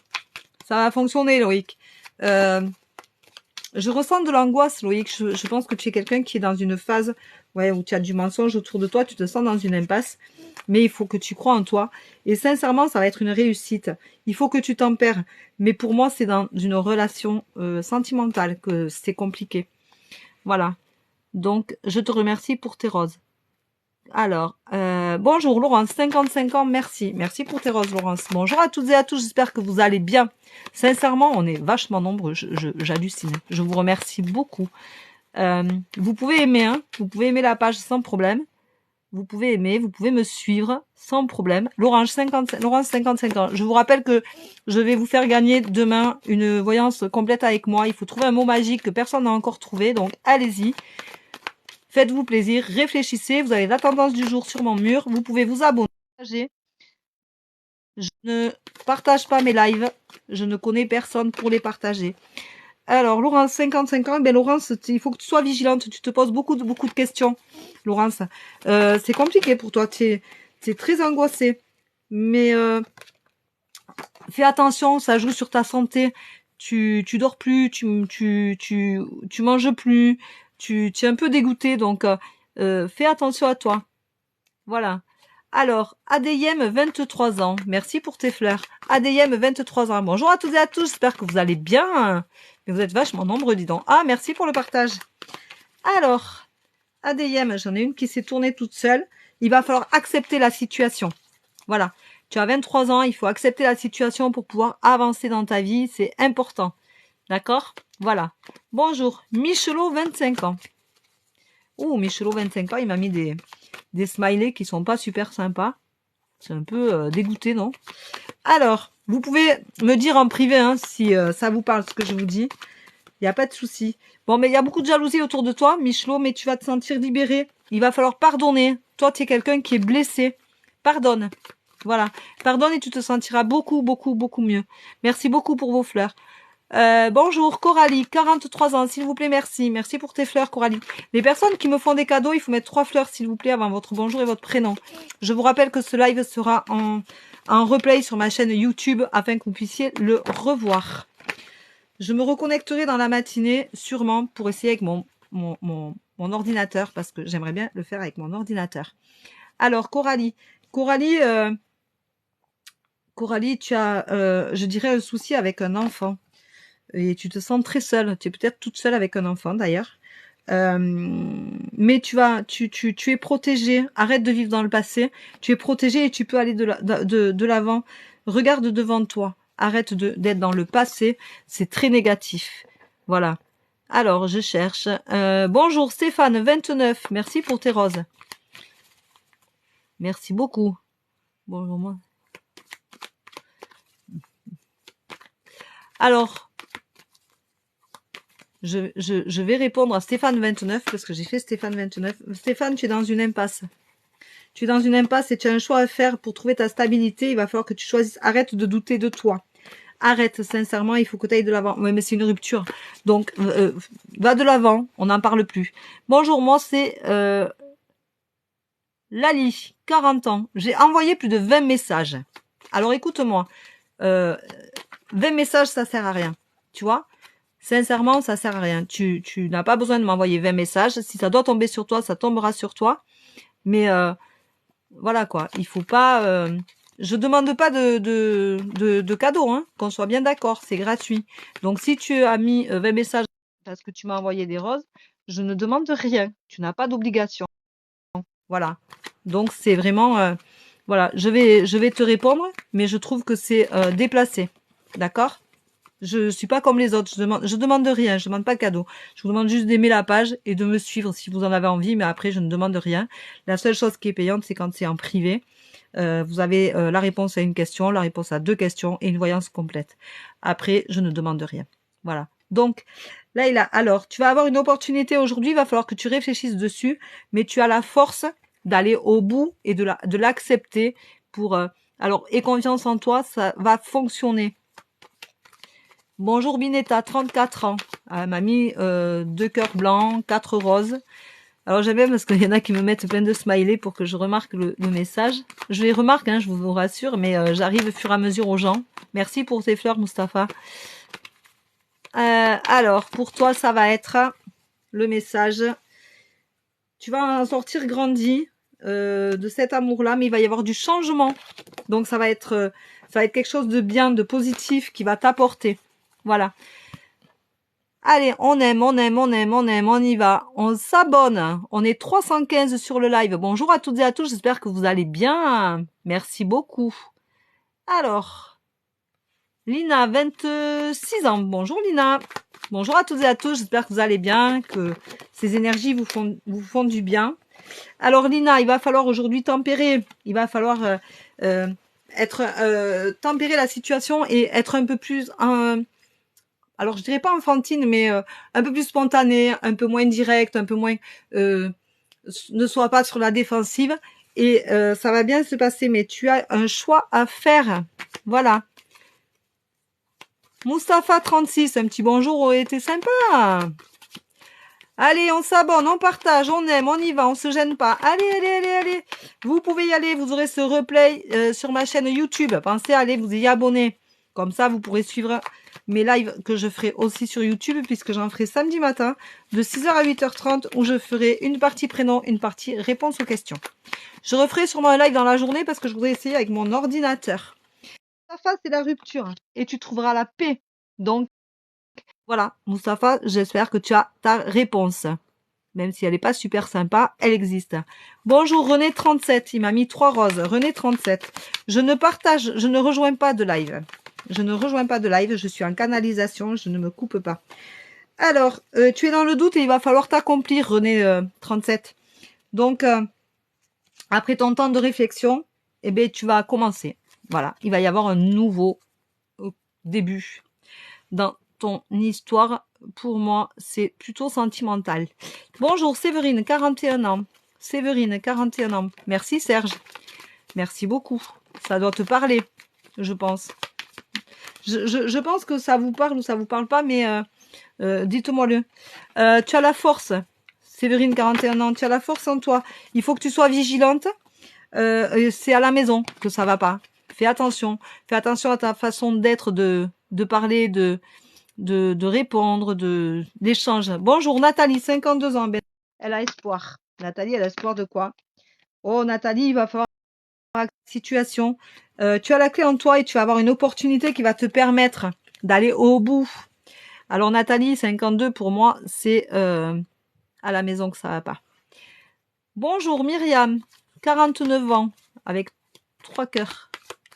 Ça va fonctionner Loïc. Je ressens de l'angoisse Loïc, je pense que tu es quelqu'un qui est dans une phase où tu as du mensonge autour de toi, tu te sens dans une impasse. Mais il faut que tu crois en toi. Et sincèrement, ça va être une réussite. Il faut que tu tempères. Mais pour moi, c'est dans une relation sentimentale que c'est compliqué. Voilà. Donc, je te remercie pour tes roses. Alors, bonjour Laurence, 55 ans, merci. Merci pour tes roses, Laurence. Bonjour à toutes et à tous, j'espère que vous allez bien. Sincèrement, on est vachement nombreux, j'hallucine. Je vous remercie beaucoup. Vous pouvez aimer, hein, vous pouvez aimer la page sans problème. Vous pouvez aimer, vous pouvez me suivre sans problème. Laurence 55 ans. Je vous rappelle que je vais vous faire gagner demain une voyance complète avec moi. Il faut trouver un mot magique que personne n'a encore trouvé. Donc, allez-y. Faites-vous plaisir, réfléchissez. Vous avez la tendance du jour sur mon mur. Vous pouvez vous abonner. Je ne partage pas mes lives. Je ne connais personne pour les partager. Alors, Laurence, 55 ans, ben Laurence, il faut que tu sois vigilante, tu te poses beaucoup de questions, Laurence. C'est compliqué pour toi, tu es très angoissée. Mais fais attention, ça joue sur ta santé. Tu dors plus, tu manges plus, tu es un peu dégoûté, donc fais attention à toi. Voilà. Alors, ADM, 23 ans. Merci pour tes fleurs. ADM, 23 ans. Bonjour à toutes et à tous. J'espère que vous allez bien. Mais vous êtes vachement nombreux, dis donc. Ah, merci pour le partage. Alors, ADM, j'en ai une qui s'est tournée toute seule. Il va falloir accepter la situation. Voilà. Tu as 23 ans. Il faut accepter la situation pour pouvoir avancer dans ta vie. C'est important. D'accord? Voilà. Bonjour. Michelot, 25 ans. Oh, Michelot, 25 ans, il m'a mis des smileys qui sont pas super sympas. C'est un peu dégoûté, non? Alors, vous pouvez me dire en privé hein, si ça vous parle ce que je vous dis. Il n'y a pas de souci. Bon, mais il y a beaucoup de jalousie autour de toi, Michelot, mais tu vas te sentir libéré. Il va falloir pardonner. Toi, tu es quelqu'un qui est blessé. Pardonne. Voilà. Pardonne et tu te sentiras beaucoup mieux. Merci beaucoup pour vos fleurs. Bonjour Coralie, 43 ans, s'il vous plaît, merci. Merci pour tes fleurs, Coralie. Les personnes qui me font des cadeaux, il faut mettre 3 fleurs, s'il vous plaît, avant votre bonjour et votre prénom. Je vous rappelle que ce live sera en replay sur ma chaîne YouTube afin que vous puissiez le revoir. Je me reconnecterai dans la matinée, sûrement, pour essayer avec mon ordinateur, parce que j'aimerais bien le faire avec mon ordinateur. Alors, Coralie, tu as, je dirais, un souci avec un enfant. Et tu te sens très seule. Tu es peut-être toute seule avec un enfant d'ailleurs. Mais tu es protégée. Arrête de vivre dans le passé. Tu es protégée et tu peux aller de l'avant. Regarde devant toi. Arrête d'être dans le passé. C'est très négatif. Voilà. Alors, je cherche. Bonjour Stéphane, 29. Merci pour tes roses. Merci beaucoup. Bonjour moi. Alors, je vais répondre à Stéphane 29 parce que j'ai fait Stéphane 29. Stéphane, tu es dans une impasse. Tu es dans une impasse et tu as un choix à faire pour trouver ta stabilité. Il va falloir que tu choisisses. Arrête de douter de toi. arrête, sincèrement, il faut que tu ailles de l'avant. Oui, mais c'est une rupture. Donc, va de l'avant, on n'en parle plus. Bonjour, moi, c'est Lali, 40 ans. J'ai envoyé plus de 20 messages. Alors, écoute-moi. 20 messages, ça sert à rien. Tu vois? Sincèrement, ça sert à rien. Tu n'as pas besoin de m'envoyer 20 messages. Si ça doit tomber sur toi, ça tombera sur toi. Mais voilà quoi. Il faut pas... je demande pas de cadeaux, hein, qu'on soit bien d'accord. C'est gratuit. Donc si tu as mis 20 messages parce que tu m'as envoyé des roses, je ne demande rien. Tu n'as pas d'obligation. Voilà. Donc c'est vraiment... voilà. Je vais te répondre, mais je trouve que c'est déplacé. D'accord? Je suis pas comme les autres. Je demande rien. Je demande pas de cadeau. Je vous demande juste d'aimer la page et de me suivre si vous en avez envie. Mais après, je ne demande rien. La seule chose qui est payante, c'est quand c'est en privé. Vous avez la réponse à une question, la réponse à 2 questions et une voyance complète. Après, je ne demande rien. Voilà. Donc, là, alors, tu vas avoir une opportunité aujourd'hui. Il va falloir que tu réfléchisses dessus. Mais tu as la force d'aller au bout et de l'accepter pour... alors, aie confiance en toi. Ça va fonctionner. Bonjour Binetta, 34 ans. Elle m'a mis 2 cœurs blancs, 4 roses. Alors j'aime bien parce qu'il y en a qui me mettent plein de smileys pour que je remarque le message. Je les remarque, hein, je vous rassure, mais j'arrive au fur et à mesure aux gens. Merci pour tes fleurs, Mustapha. Alors, pour toi, ça va être le message. Tu vas en sortir grandi de cet amour-là, mais il va y avoir du changement. Donc ça va être quelque chose de bien, de positif qui va t'apporter. Voilà. Allez, on aime, on y va. On s'abonne. On est 315 sur le live. Bonjour à toutes et à tous, j'espère que vous allez bien. Merci beaucoup. Alors, Lina, 26 ans. Bonjour Lina. Bonjour à toutes et à tous, j'espère que vous allez bien, que ces énergies vous font du bien. Alors Lina, il va falloir aujourd'hui tempérer. Il va falloir tempérer la situation et être un peu plus... alors je dirais pas enfantine, mais un peu plus spontanée, un peu moins directe, un peu moins ne sois pas sur la défensive et ça va bien se passer, mais tu as un choix à faire. Voilà. Mustapha 36, un petit bonjour aurait été sympa. Allez, on s'abonne, on partage, on aime, on y va, on se gêne pas. Allez. Vous pouvez y aller, vous aurez ce replay sur ma chaîne YouTube. Pensez à aller vous y abonner. Comme ça, vous pourrez suivre mes lives que je ferai aussi sur YouTube, puisque j'en ferai samedi matin de 6h à 8h30, où je ferai une partie prénom, une partie réponse aux questions. Je referai sûrement un live dans la journée parce que je voudrais essayer avec mon ordinateur. Mustapha, c'est la rupture et tu trouveras la paix. Donc, voilà, Mustapha, j'espère que tu as ta réponse. Même si elle n'est pas super sympa, elle existe. Bonjour René 37, il m'a mis 3 roses. René 37, je ne rejoins pas de live. Je ne rejoins pas de live, je suis en canalisation, je ne me coupe pas. Alors, tu es dans le doute et il va falloir t'accomplir, René 37. Donc, après ton temps de réflexion, eh bien, tu vas commencer. Voilà, il va y avoir un nouveau début dans ton histoire. Pour moi, c'est plutôt sentimental. Bonjour Séverine, 41 ans. Séverine, 41 ans. Merci Serge. Merci beaucoup. Ça doit te parler, je pense. Je pense que ça vous parle ou ça vous parle pas, mais dites-moi-le. Tu as la force. Séverine, 41 ans, tu as la force en toi. Il faut que tu sois vigilante. C'est à la maison que ça va pas. Fais attention. Fais attention à ta façon d'être, de parler, de répondre, d'échange. Bonjour Nathalie, 52 ans. Elle a espoir. Nathalie, elle a espoir de quoi? Oh Nathalie, il va falloir la situation. Tu as la clé en toi et tu vas avoir une opportunité qui va te permettre d'aller au bout. Alors Nathalie, 52 pour moi, c'est à la maison que ça va pas. Bonjour Myriam, 49 ans, avec 3 cœurs.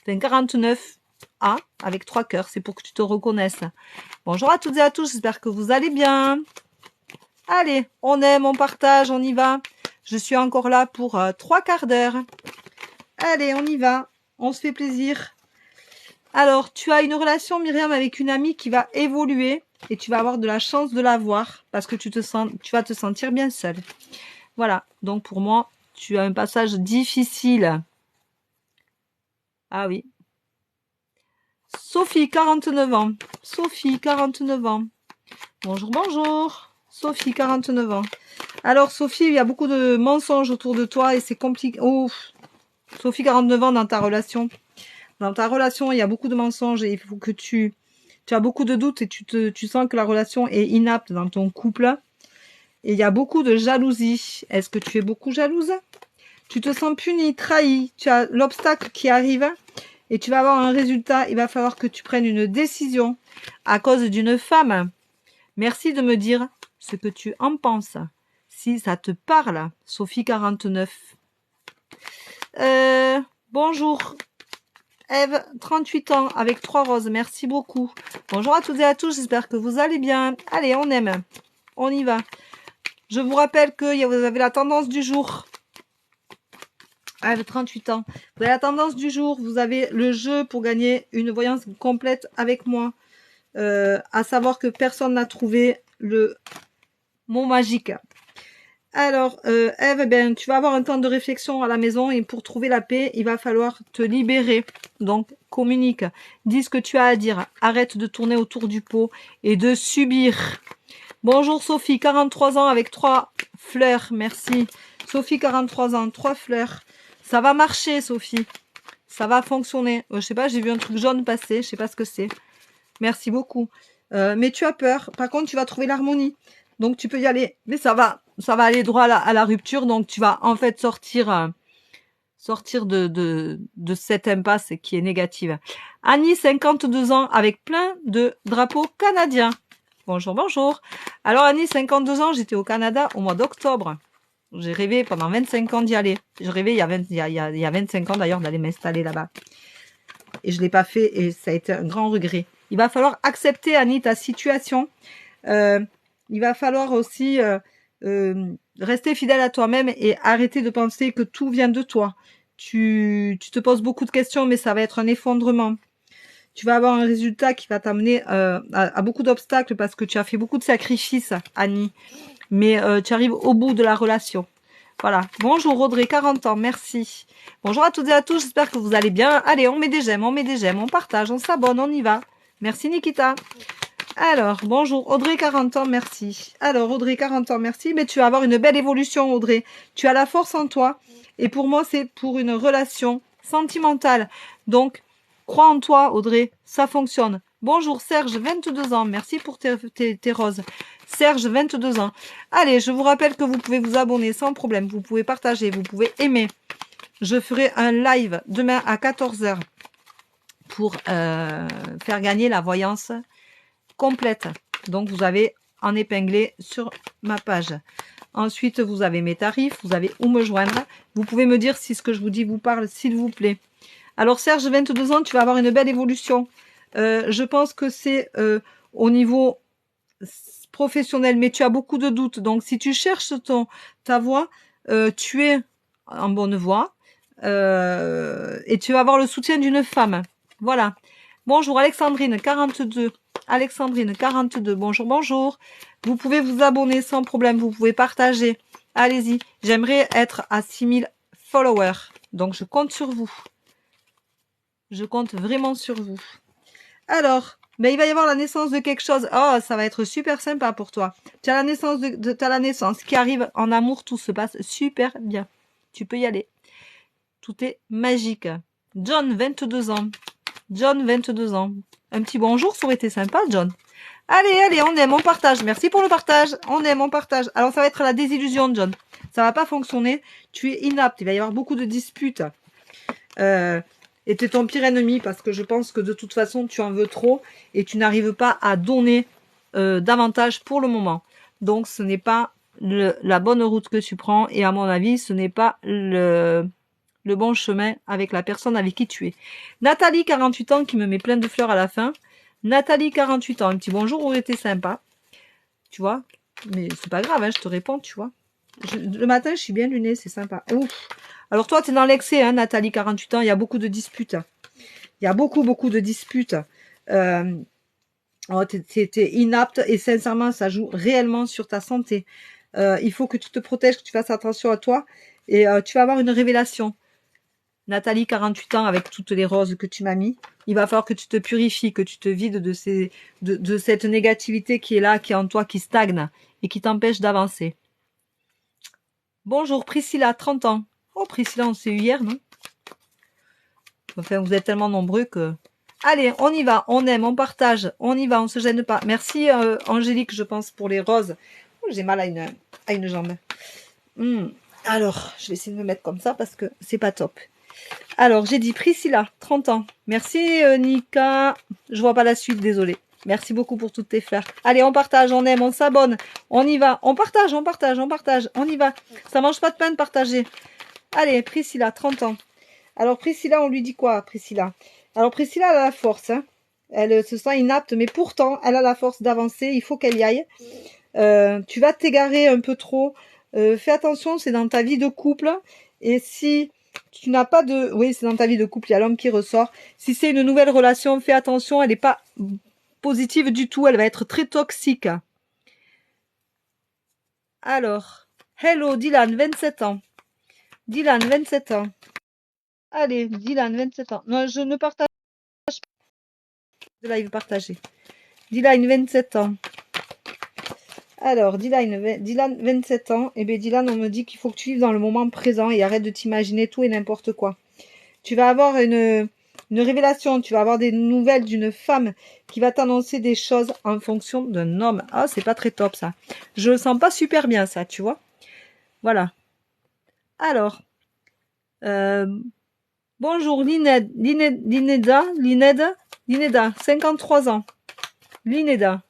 Enfin 49 A avec 3 cœurs, c'est pour que tu te reconnaisses. Bonjour à toutes et à tous, j'espère que vous allez bien. Allez, on aime, on partage, on y va. Je suis encore là pour 3 quarts d'heure. Allez, on y va, on se fait plaisir. Alors, tu as une relation, Myriam, avec une amie qui va évoluer et tu vas avoir de la chance de la voir parce que tu vas te sentir bien seule. Voilà, donc pour moi, tu as un passage difficile. Ah oui. Sophie, 49 ans. Sophie, 49 ans. Bonjour, bonjour. Sophie, 49 ans. Alors, Sophie, il y a beaucoup de mensonges autour de toi et c'est compliqué. Oh, Sophie, 49 ans dans ta relation. Dans ta relation, il y a beaucoup de mensonges et il faut que tu as beaucoup de doutes et tu sens que la relation est inapte dans ton couple. Et il y a beaucoup de jalousie. Est-ce que tu es beaucoup jalouse? Tu te sens puni, trahi. Tu as l'obstacle qui arrive et tu vas avoir un résultat. Il va falloir que tu prennes une décision à cause d'une femme. Merci de me dire ce que tu en penses. Si ça te parle, Sophie 49. Bonjour. Eve, 38 ans, avec 3 roses. Merci beaucoup. Bonjour à toutes et à tous. J'espère que vous allez bien. Allez, on aime. On y va. Je vous rappelle que vous avez la tendance du jour. Eve, 38 ans. Vous avez la tendance du jour. Vous avez le jeu pour gagner une voyance complète avec moi. À savoir que personne n'a trouvé le mot magique. Alors, Eve, ben, tu vas avoir un temps de réflexion à la maison et pour trouver la paix, il va falloir te libérer. Donc, communique. Dis ce que tu as à dire. Arrête de tourner autour du pot et de subir. Bonjour Sophie, 43 ans avec 3 fleurs. Merci. Sophie, 43 ans, 3 fleurs. Ça va marcher, Sophie. Ça va fonctionner. Je sais pas, j'ai vu un truc jaune passer. Je sais pas ce que c'est. Merci beaucoup. Mais tu as peur. Par contre, tu vas trouver l'harmonie. Donc, tu peux y aller. Mais ça va aller droit à la rupture. Donc, tu vas en fait sortir de cette impasse qui est négative. Annie, 52 ans, avec plein de drapeaux canadiens. Bonjour, bonjour. Alors, Annie, 52 ans, j'étais au Canada au mois d'octobre. J'ai rêvé pendant 25 ans d'y aller. Je rêvais il y a 25 ans d'ailleurs d'aller m'installer là-bas. Et je l'ai pas fait et ça a été un grand regret. Il va falloir accepter, Annie, ta situation. Il va falloir aussi rester fidèle à toi-même et arrêter de penser que tout vient de toi. Tu te poses beaucoup de questions, mais ça va être un effondrement. Tu vas avoir un résultat qui va t'amener à beaucoup d'obstacles parce que tu as fait beaucoup de sacrifices, Annie. Mais tu arrives au bout de la relation. Voilà. Bonjour Audrey, 40 ans, merci. Bonjour à toutes et à tous, j'espère que vous allez bien. Allez, on met des j'aime, on partage, on s'abonne, on y va. Merci Nikita. Alors, bonjour Audrey, 40 ans, merci. Alors Audrey, 40 ans, merci. Mais tu vas avoir une belle évolution Audrey. Tu as la force en toi. Et pour moi, c'est pour une relation sentimentale. Donc, crois en toi Audrey, ça fonctionne. Bonjour Serge, 22 ans, merci pour tes roses. Serge, 22 ans. Allez, je vous rappelle que vous pouvez vous abonner sans problème. Vous pouvez partager, vous pouvez aimer. Je ferai un live demain à 14 h pour faire gagner la voyance complète. Donc, vous avez en épinglé sur ma page. Ensuite, vous avez mes tarifs. Vous avez où me joindre. Vous pouvez me dire si ce que je vous dis vous parle, s'il vous plaît. Alors, Serge, 22 ans, tu vas avoir une belle évolution. Je pense que c'est au niveau professionnel, mais tu as beaucoup de doutes. Donc, si tu cherches ta voie, tu es en bonne voie et tu vas avoir le soutien d'une femme. Voilà. Bonjour Alexandrine, 42. Alexandrine, 42. Bonjour, bonjour. Vous pouvez vous abonner sans problème. Vous pouvez partager. Allez-y. J'aimerais être à 6000 followers. Donc, je compte sur vous. Je compte vraiment sur vous. Alors, ben, il va y avoir la naissance de quelque chose. Oh, ça va être super sympa pour toi. Tu as la naissance t'as la naissance qui arrive en amour. Tout se passe super bien. Tu peux y aller. Tout est magique. John, 22 ans. John, 22 ans. Un petit bonjour, ça aurait été sympa, John. Allez, on aime, on partage. Merci pour le partage. On aime, on partage. Alors, ça va être la désillusion, John. Ça va pas fonctionner. Tu es inapte. Il va y avoir beaucoup de disputes. Et tu es ton pire ennemi parce que je pense que de toute façon, tu en veux trop et tu n'arrives pas à donner davantage pour le moment. Donc, ce n'est pas la bonne route que tu prends et à mon avis, ce n'est pas le bon chemin avec la personne avec qui tu es. Nathalie, 48 ans, qui me met plein de fleurs à la fin. Nathalie, 48 ans, un petit bonjour aurait été sympa. Tu vois, mais c'est pas grave, hein, je te réponds, tu vois. Le matin, je suis bien lunée, c'est sympa. Ouf. Alors toi, tu es dans l'excès, hein, Nathalie, 48 ans, il y a beaucoup de disputes. Il y a beaucoup de disputes. Oh, t'es inapte et sincèrement, ça joue réellement sur ta santé. Il faut que tu te protèges, que tu fasses attention à toi et tu vas avoir une révélation. Nathalie, 48 ans, avec toutes les roses que tu m'as mis. Il va falloir que tu te purifies, que tu te vides de cette négativité qui est là, qui est en toi, qui stagne et qui t'empêche d'avancer. Bonjour Priscilla, 30 ans. Oh Priscilla, on s'est eu hier, non? Enfin, vous êtes tellement nombreux que... Allez, on y va, on aime, on partage, on y va, on se gêne pas. Merci Angélique, je pense, pour les roses. Oh, j'ai mal à une jambe. Alors, je vais essayer de me mettre comme ça parce que c'est pas top. Alors, j'ai dit Priscilla, 30 ans. Merci Nika. Je vois pas la suite, désolée. Merci beaucoup pour toutes tes fleurs. Allez, on partage, on aime, on s'abonne. On y va. On partage, on partage, on partage. On y va. Ça mange pas de pain de partager. Allez, Priscilla, 30 ans. Alors, Priscilla, on lui dit quoi, Priscilla? Alors, Priscilla, elle a la force. Hein. Elle se sent inapte, mais pourtant, elle a la force d'avancer. Il faut qu'elle y aille. Tu vas t'égarer un peu trop. Fais attention, c'est dans ta vie de couple. Et si tu n'as pas de... Oui, c'est dans ta vie de couple, il y a l'homme qui ressort. Si c'est une nouvelle relation, fais attention, elle n'est pas positive du tout. Elle va être très toxique. Alors, hello, Dylan, 27 ans. Dylan, 27 ans. Allez, Dylan, 27 ans. Non, je ne partage pas de live partagé. Dylan, 27 ans. Alors, Dylan, 27 ans. Eh bien, Dylan, on me dit qu'il faut que tu vives dans le moment présent et arrête de t'imaginer tout et n'importe quoi. Tu vas avoir une révélation, tu vas avoir des nouvelles d'une femme qui va t'annoncer des choses en fonction d'un homme. Ah, c'est pas très top, ça. Je le sens pas super bien, ça, tu vois. Voilà. Alors, bonjour, Lineda, 53 ans. Lineda.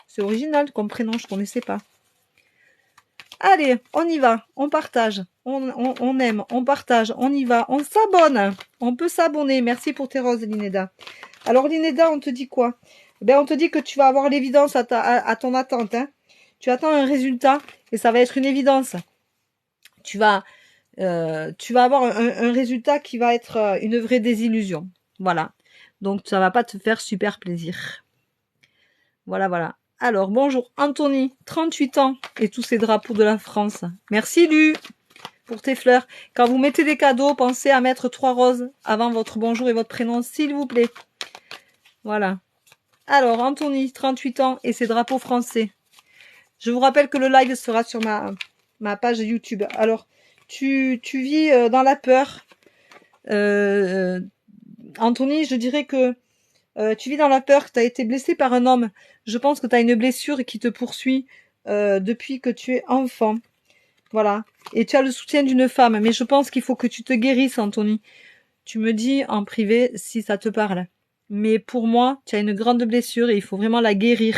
C'est original comme prénom, je connaissais pas. Allez, on y va, on partage, on aime, on partage, on y va, on s'abonne. On peut s'abonner. Merci pour tes roses, Lineda. Alors, Lineda, on te dit quoi? Ben, on te dit que tu vas avoir l'évidence à ton attente. Hein. Tu attends un résultat et ça va être une évidence. Tu vas avoir un résultat qui va être une vraie désillusion. Voilà. Donc, ça va pas te faire super plaisir. Voilà, voilà. Alors, bonjour Anthony, 38 ans et tous ces drapeaux de la France. Merci Lu pour tes fleurs. Quand vous mettez des cadeaux, pensez à mettre 3 roses avant votre bonjour et votre prénom, s'il vous plaît. Voilà. Alors, Anthony, 38 ans et ses drapeaux français. Je vous rappelle que le live sera sur ma page YouTube. Alors, tu vis dans la peur. Anthony, je dirais que tu vis dans la peur, que tu as été blessé par un homme. Je pense que tu as une blessure qui te poursuit depuis que tu es enfant. Voilà. Et tu as le soutien d'une femme. Mais je pense qu'il faut que tu te guérisses, Anthony. Tu me dis en privé si ça te parle. Mais pour moi, tu as une grande blessure et il faut vraiment la guérir.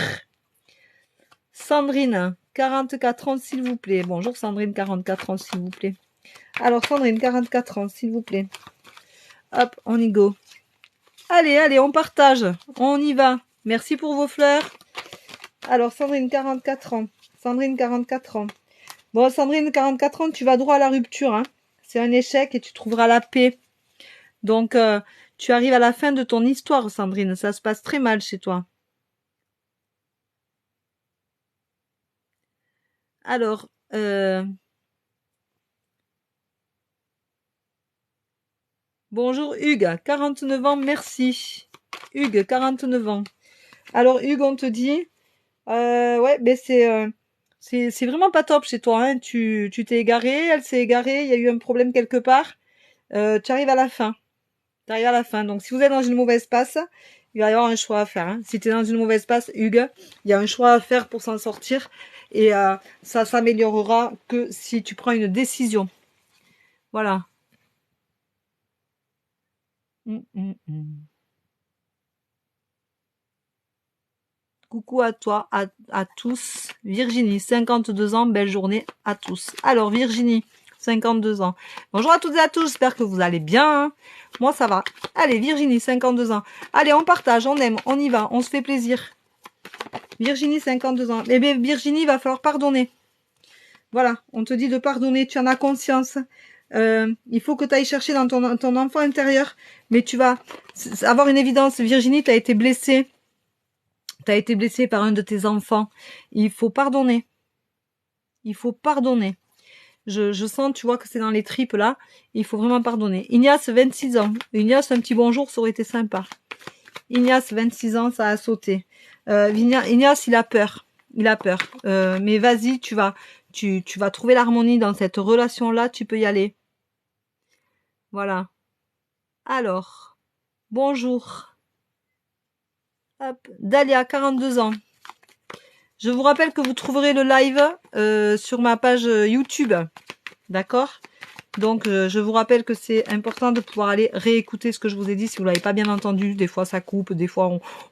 Sandrine, 44 ans, s'il vous plaît. Bonjour Sandrine, 44 ans, s'il vous plaît. Alors Sandrine, 44 ans, s'il vous plaît. Hop, on y go. Allez, allez, on partage. On y va. Merci pour vos fleurs. Alors, Sandrine, 44 ans. Sandrine, 44 ans. Bon, Sandrine, 44 ans, tu vas droit à la rupture. Hein. C'est un échec et tu trouveras la paix. Donc, tu arrives à la fin de ton histoire, Sandrine. Ça se passe très mal chez toi. Alors, bonjour Hugues, 49 ans, merci. Hugues, 49 ans. Alors, Hugues, on te dit... ouais, ben c'est vraiment pas top chez toi. Hein. Tu t'es égaré, elle s'est égarée, il y a eu un problème quelque part. Tu arrives à la fin. Tu arrives à la fin. Donc, si vous êtes dans une mauvaise passe, il va y avoir un choix à faire. Hein. Si tu es dans une mauvaise passe, Hugues, il y a un choix à faire pour s'en sortir. Et ça s'améliorera que si tu prends une décision. Voilà. Coucou à toi, à tous. Virginie, 52 ans, belle journée à tous. Alors, Virginie, 52 ans. Bonjour à toutes et à tous, j'espère que vous allez bien. Hein. Moi, ça va. Allez, Virginie, 52 ans. Allez, on partage, on aime, on y va, on se fait plaisir. Virginie, 52 ans. Eh bien, Virginie, il va falloir pardonner. Voilà, on te dit de pardonner, tu en as conscience. Il faut que tu ailles chercher dans ton enfant intérieur, mais tu vas avoir une évidence. Virginie, tu as été blessée. Tu as été blessée par un de tes enfants. Il faut pardonner. Il faut pardonner. Je sens, tu vois, que c'est dans les tripes, là. Il faut vraiment pardonner. Ignace, 26 ans. Ignace, un petit bonjour, ça aurait été sympa. Ignace, 26 ans, ça a sauté. Ignace, il a peur. Il a peur. Mais vas-y, tu vas trouver l'harmonie dans cette relation-là. Tu peux y aller. Voilà. Alors, bonjour. Hop. Dalia, 42 ans. Je vous rappelle que vous trouverez le live sur ma page YouTube. D'accord? Donc, je vous rappelle que c'est important de pouvoir aller réécouter ce que je vous ai dit si vous l'avez pas bien entendu. Des fois, ça coupe. Des fois,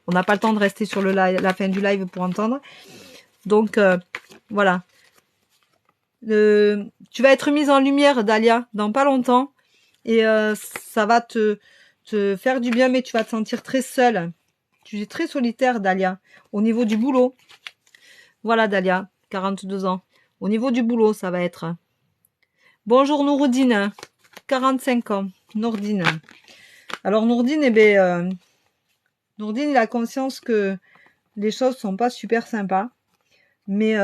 on n'a pas le temps de rester sur la fin du live pour entendre. Donc, voilà. Tu vas être mise en lumière, Dalia, dans pas longtemps. Et ça va te faire du bien, mais tu vas te sentir très seule. Tu es très solitaire, Dalia, au niveau du boulot. Voilà, Dalia, 42 ans. Au niveau du boulot, ça va être. Bonjour Nourdine, 45 ans. Nourdine. Alors Nourdine, Nourdine, il a conscience que les choses sont pas super sympas. Mais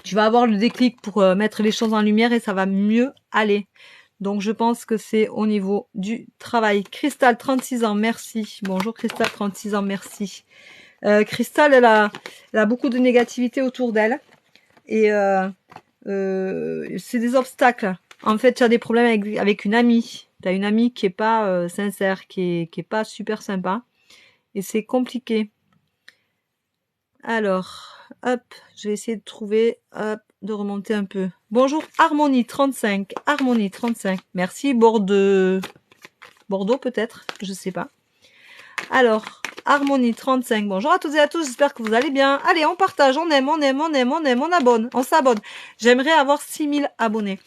tu vas avoir le déclic pour mettre les choses en lumière et ça va mieux aller. Donc je pense que c'est au niveau du travail. Cristal, 36 ans, merci. Bonjour Cristal, 36 ans, merci. Cristal, elle a beaucoup de négativité autour d'elle. Et c'est des obstacles. En fait, tu as des problèmes avec une amie. Tu as une amie qui est pas sincère, qui est pas super sympa. Et c'est compliqué. Alors, hop, je vais essayer de trouver, hop, de remonter un peu. Bonjour Harmonie 35. Harmonie 35. Merci Bordeaux. Bordeaux peut-être, je sais pas. Alors, Harmonie 35. Bonjour à toutes et à tous, j'espère que vous allez bien. Allez, on partage, on aime, on s'abonne. J'aimerais avoir 6000 abonnés.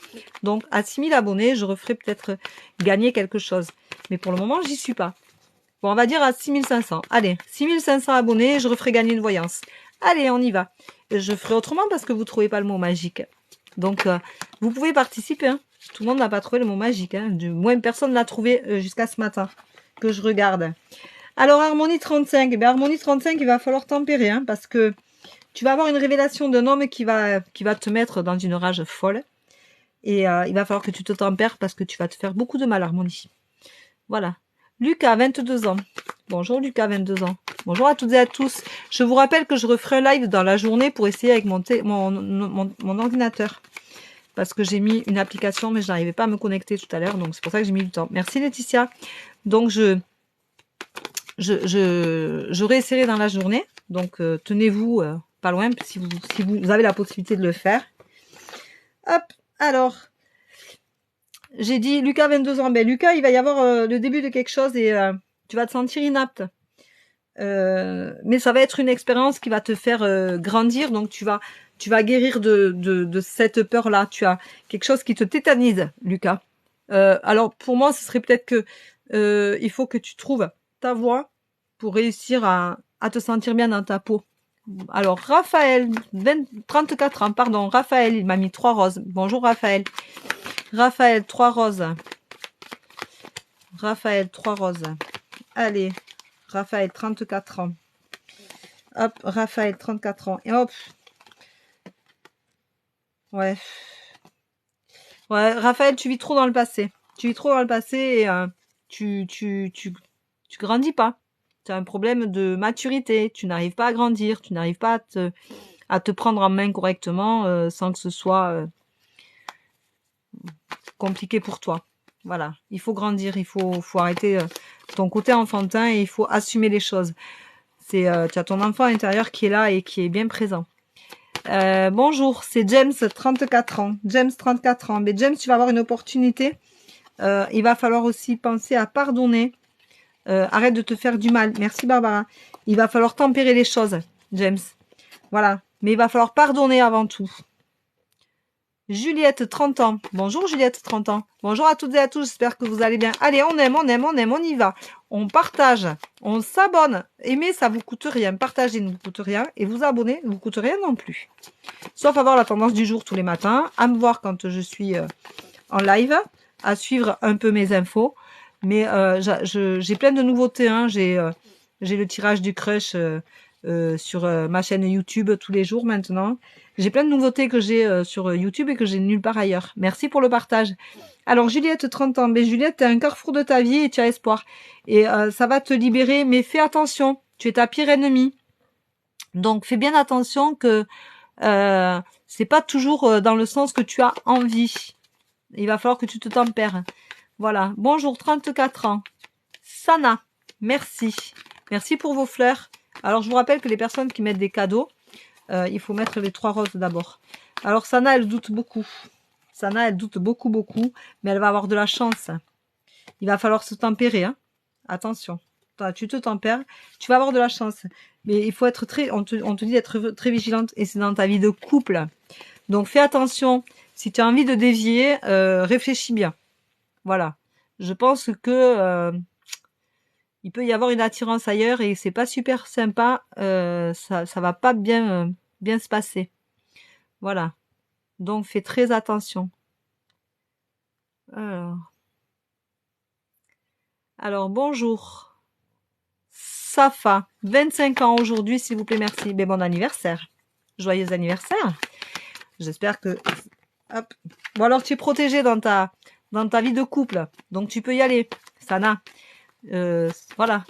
Donc, à 6000 abonnés, je referai peut-être gagner quelque chose. Mais pour le moment, j'y suis pas. Bon, on va dire à 6500. Allez, 6500 abonnés, je referai gagner une voyance. Allez, on y va. Je ferai autrement parce que vous trouvez pas le mot magique. Donc, vous pouvez participer. Hein. Tout le monde n'a pas trouvé le mot magique. Hein. Du moins, personne ne l'a trouvé jusqu'à ce matin que je regarde. Alors, Harmonie 35. Eh bien, Harmonie 35, il va falloir tempérer. Hein, parce que tu vas avoir une révélation d'un homme qui va te mettre dans une rage folle. Et il va falloir que tu te tempères parce que tu vas te faire beaucoup de mal, Harmonie. Voilà. Lucas, 22 ans. Bonjour Lucas, 22 ans. Bonjour à toutes et à tous. Je vous rappelle que je referai un live dans la journée pour essayer avec mon ordinateur. Parce que j'ai mis une application, mais je n'arrivais pas à me connecter tout à l'heure. Donc, c'est pour ça que j'ai mis du temps. Merci Laetitia. Donc, je réessayerai dans la journée. Donc, tenez-vous pas loin si vous avez la possibilité de le faire. Hop, alors... J'ai dit Lucas 22 ans. Ben Lucas, il va y avoir le début de quelque chose et tu vas te sentir inapte. Mais ça va être une expérience qui va te faire grandir. Donc tu vas guérir de cette peur-là. Tu as quelque chose qui te tétanise, Lucas. Alors pour moi, ce serait peut-être que il faut que tu trouves ta voie pour réussir à te sentir bien dans ta peau. Alors Raphaël, 34 ans, pardon. Raphaël, il m'a mis 3 roses. Bonjour Raphaël. Raphaël, 3 roses. Raphaël, 3 roses. Allez, Raphaël, 34 ans. Hop, Raphaël, 34 ans. Et hop. Ouais. Ouais, Raphaël, tu vis trop dans le passé. Tu vis trop dans le passé et tu grandis pas. Tu as un problème de maturité. Tu n'arrives pas à grandir. Tu n'arrives pas à te prendre en main correctement sans que ce soit... compliqué pour toi. Voilà, il faut grandir, il faut arrêter ton côté enfantin et il faut assumer les choses. Tu as ton enfant intérieur qui est là et qui est bien présent. Bonjour, c'est James, 34 ans. James, 34 ans. Mais James, tu vas avoir une opportunité. Il va falloir aussi penser à pardonner. Arrête de te faire du mal. Merci Barbara. Il va falloir tempérer les choses, James. Voilà, mais il va falloir pardonner avant tout. Juliette, 30 ans. Bonjour Juliette, 30 ans. Bonjour à toutes et à tous, j'espère que vous allez bien. Allez, on aime, on y va. On partage, on s'abonne. Aimer, ça vous coûte rien. Partager ne vous coûte rien. Et vous abonner ne vous coûte rien non plus. Sauf avoir la tendance du jour tous les matins, à me voir quand je suis en live, à suivre un peu mes infos. Mais j'ai plein de nouveautés. Hein. J'ai le tirage du crush sur ma chaîne YouTube tous les jours maintenant. J'ai plein de nouveautés que j'ai sur YouTube et que j'ai nulle part ailleurs. Merci pour le partage. Alors Juliette, 30 ans. Ben Juliette, t'es à un carrefour de ta vie et tu as espoir. Et ça va te libérer, mais fais attention. Tu es ta pire ennemie. Donc fais bien attention que c'est pas toujours dans le sens que tu as envie. Il va falloir que tu te tempères. Voilà. Bonjour, 34 ans. Sana, merci. Merci pour vos fleurs. Alors, je vous rappelle que les personnes qui mettent des cadeaux, il faut mettre les 3 roses d'abord. Alors, Sana, elle doute beaucoup. Sana, elle doute beaucoup, mais elle va avoir de la chance. Il va falloir se tempérer. Hein. Attention. Tu te tempères, tu vas avoir de la chance. Mais il faut être on te dit d'être très vigilante et c'est dans ta vie de couple. Donc, fais attention. Si tu as envie de dévier, réfléchis bien. Voilà. Je pense que il peut y avoir une attirance ailleurs et c'est pas super sympa. Ça va pas bien se passer. Voilà. Donc fais très attention. Alors bonjour. Safa, 25 ans aujourd'hui, s'il vous plaît, merci. Mais bon anniversaire. Joyeux anniversaire. J'espère que... Hop. Bon alors tu es protégé dans ta vie de couple. Donc tu peux y aller. Sana. Voilà.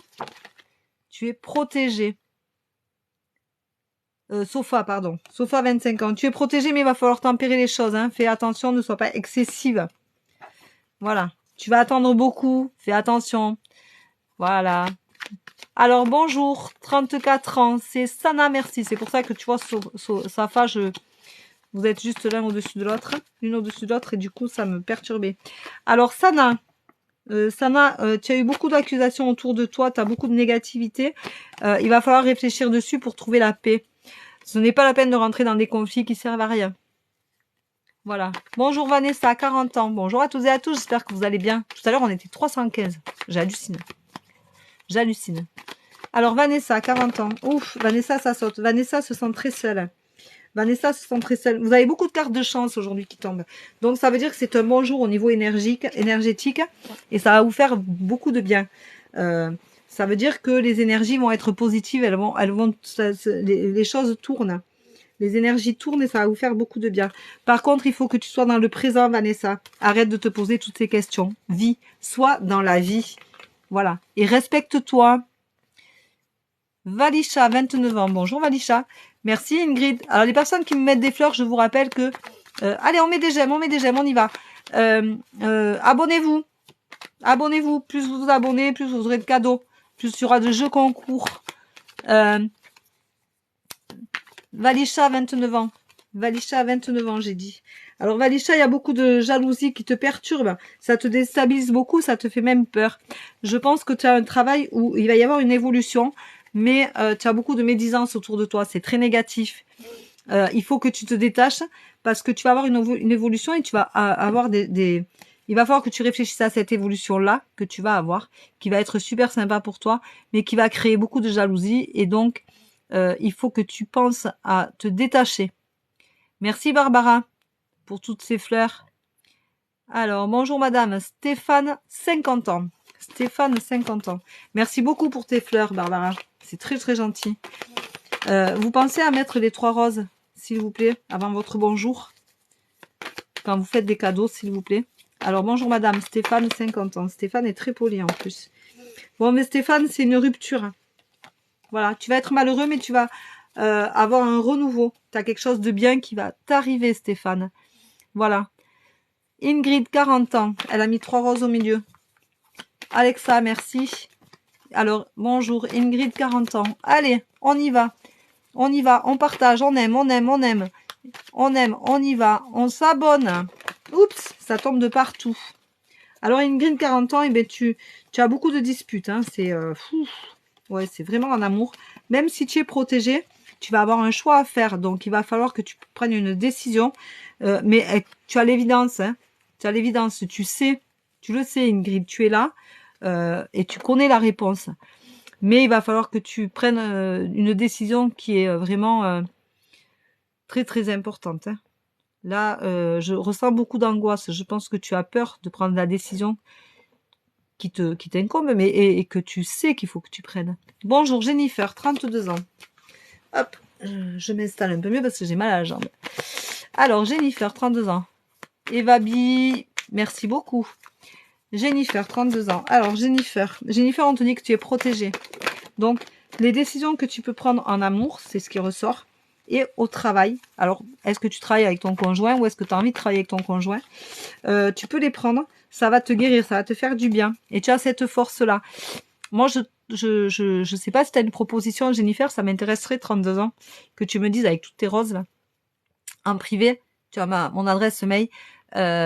Tu es protégé. Sofa, pardon. Sofa, 25 ans. Tu es protégé, mais il va falloir tempérer les choses. Hein. Fais attention, ne sois pas excessive. Voilà. Tu vas attendre beaucoup. Fais attention. Voilà. Alors, bonjour. 34 ans. C'est Sana, merci. C'est pour ça que tu vois, Safa, vous êtes juste l'un au-dessus de l'autre. L'une au-dessus de l'autre. Et du coup, ça me perturbait. Alors, Sana. Sana, tu as eu beaucoup d'accusations autour de toi. Tu as beaucoup de négativité. Il va falloir réfléchir dessus pour trouver la paix. Ce n'est pas la peine de rentrer dans des conflits qui servent à rien. Voilà. Bonjour Vanessa, 40 ans. Bonjour à tous et à tous, j'espère que vous allez bien. Tout à l'heure, on était 315. J'hallucine. J'hallucine. Alors Vanessa, 40 ans. Ouf, Vanessa, ça saute. Vanessa se sent très seule. Vanessa se sent très seule. Vous avez beaucoup de cartes de chance aujourd'hui qui tombent. Donc ça veut dire que c'est un bon jour au niveau énergétique. Et ça va vous faire beaucoup de bien. Ça veut dire que les énergies vont être positives, les choses tournent. Les énergies tournent et ça va vous faire beaucoup de bien. Par contre, il faut que tu sois dans le présent, Vanessa. Arrête de te poser toutes ces questions. Vis, sois dans la vie. Voilà. Et respecte-toi. Valisha, 29 ans. Bonjour Valisha. Merci Ingrid. Alors les personnes qui me mettent des fleurs, je vous rappelle que... allez, on met des j'aime, on y va. Abonnez-vous. Abonnez-vous. Plus vous vous abonnez, plus vous aurez de cadeaux. Plus il y aura de jeux concours. Valisha, 29 ans. Valisha, 29 ans, j'ai dit. Alors, Valisha, il y a beaucoup de jalousie qui te perturbe. Ça te déstabilise beaucoup, ça te fait même peur. Je pense que tu as un travail où il va y avoir une évolution, mais tu as beaucoup de médisance autour de toi. C'est très négatif. Il faut que tu te détaches parce que tu vas avoir une évolution et tu vas avoir il va falloir que tu réfléchisses à cette évolution-là que tu vas avoir, qui va être super sympa pour toi, mais qui va créer beaucoup de jalousie. Et donc, il faut que tu penses à te détacher. Merci Barbara pour toutes ces fleurs. Alors, bonjour madame. Stéphane, 50 ans. Stéphane, 50 ans. Merci beaucoup pour tes fleurs, Barbara. C'est très très gentil. Vous pensez à mettre les 3 roses, s'il vous plaît, avant votre bonjour. Quand vous faites des cadeaux, s'il vous plaît. Alors, bonjour madame, Stéphane, 50 ans. Stéphane est très poli en plus. Bon, mais Stéphane, c'est une rupture. Voilà, tu vas être malheureux, mais tu vas avoir un renouveau. Tu as quelque chose de bien qui va t'arriver, Stéphane. Voilà. Ingrid, 40 ans. Elle a mis 3 roses au milieu. Alexa, merci. Alors, bonjour, Ingrid, 40 ans. Allez, on y va. On y va, on partage, on aime, on aime, on aime. On aime, on y va, on s'abonne. Oups, ça tombe de partout. Alors Ingrid, 40 ans, eh ben, tu as beaucoup de disputes. Hein, c'est fou. Ouais, c'est vraiment en amour. Même si tu es protégé, tu vas avoir un choix à faire. Donc, il va falloir que tu prennes une décision. Mais tu as l'évidence. Hein, tu as l'évidence. Tu sais, tu le sais Ingrid, tu es là et tu connais la réponse. Mais il va falloir que tu prennes une décision qui est vraiment très très importante. Hein. Là, je ressens beaucoup d'angoisse. Je pense que tu as peur de prendre la décision qui t'incombe, mais et que tu sais qu'il faut que tu prennes. Bonjour Jennifer, 32 ans. Hop, je m'installe un peu mieux parce que j'ai mal à la jambe. Alors, Jennifer, 32 ans. Eva B, merci beaucoup. Jennifer, 32 ans. Alors, Jennifer, on te dit que tu es protégée. Donc, les décisions que tu peux prendre en amour, c'est ce qui ressort. Et au travail. Alors, est-ce que tu travailles avec ton conjoint ou est-ce que tu as envie de travailler avec ton conjoint? Tu peux les prendre. Ça va te guérir, ça va te faire du bien. Et tu as cette force-là. Moi, je sais pas si tu as une proposition, Jennifer, ça m'intéresserait, 32 ans, que tu me dises avec toutes tes roses, là, en privé. Tu as mon adresse mail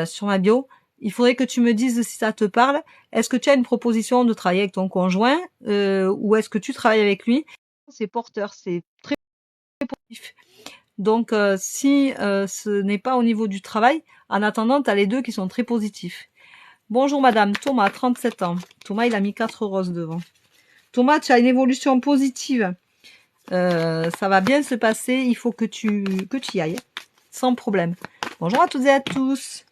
sur ma bio. Il faudrait que tu me dises si ça te parle. Est-ce que tu as une proposition de travailler avec ton conjoint ou est-ce que tu travailles avec lui? C'est porteur, c'est très positif. Donc, si ce n'est pas au niveau du travail, en attendant, tu as les deux qui sont très positifs. Bonjour madame, Thomas, 37 ans. Thomas, il a mis 4 roses devant. Thomas, tu as une évolution positive. Ça va bien se passer. Il faut que tu y ailles. Sans problème. Bonjour à toutes et à tous.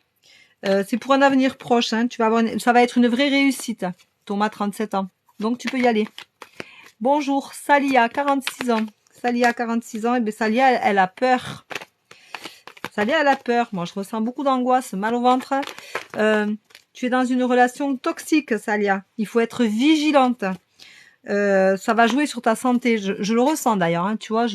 C'est pour un avenir proche. Hein. Tu vas avoir ça va être une vraie réussite. Thomas, 37 ans. Donc, tu peux y aller. Bonjour, Salia, 46 ans. Salia, 46 ans. Et bien, Salia, elle a peur. Salia, elle a peur. Moi, je ressens beaucoup d'angoisse, mal au ventre. Tu es dans une relation toxique, Salia. Il faut être vigilante. Ça va jouer sur ta santé. Je le ressens d'ailleurs. Hein, tu vois,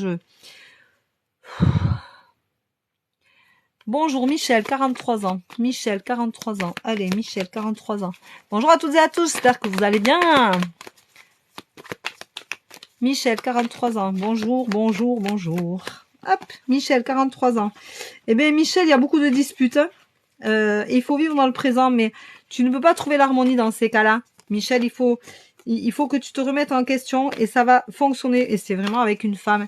Bonjour Michel, 43 ans. Michel, 43 ans. Allez, Michel, 43 ans. Bonjour à toutes et à tous. J'espère que vous allez bien. Michel, 43 ans. Bonjour, bonjour, bonjour. Hop, Michel, 43 ans. Eh bien, Michel, il y a beaucoup de disputes. Il faut vivre dans le présent, mais tu ne peux pas trouver l'harmonie dans ces cas-là. Michel, il faut que tu te remettes en question et ça va fonctionner. Et c'est vraiment avec une femme.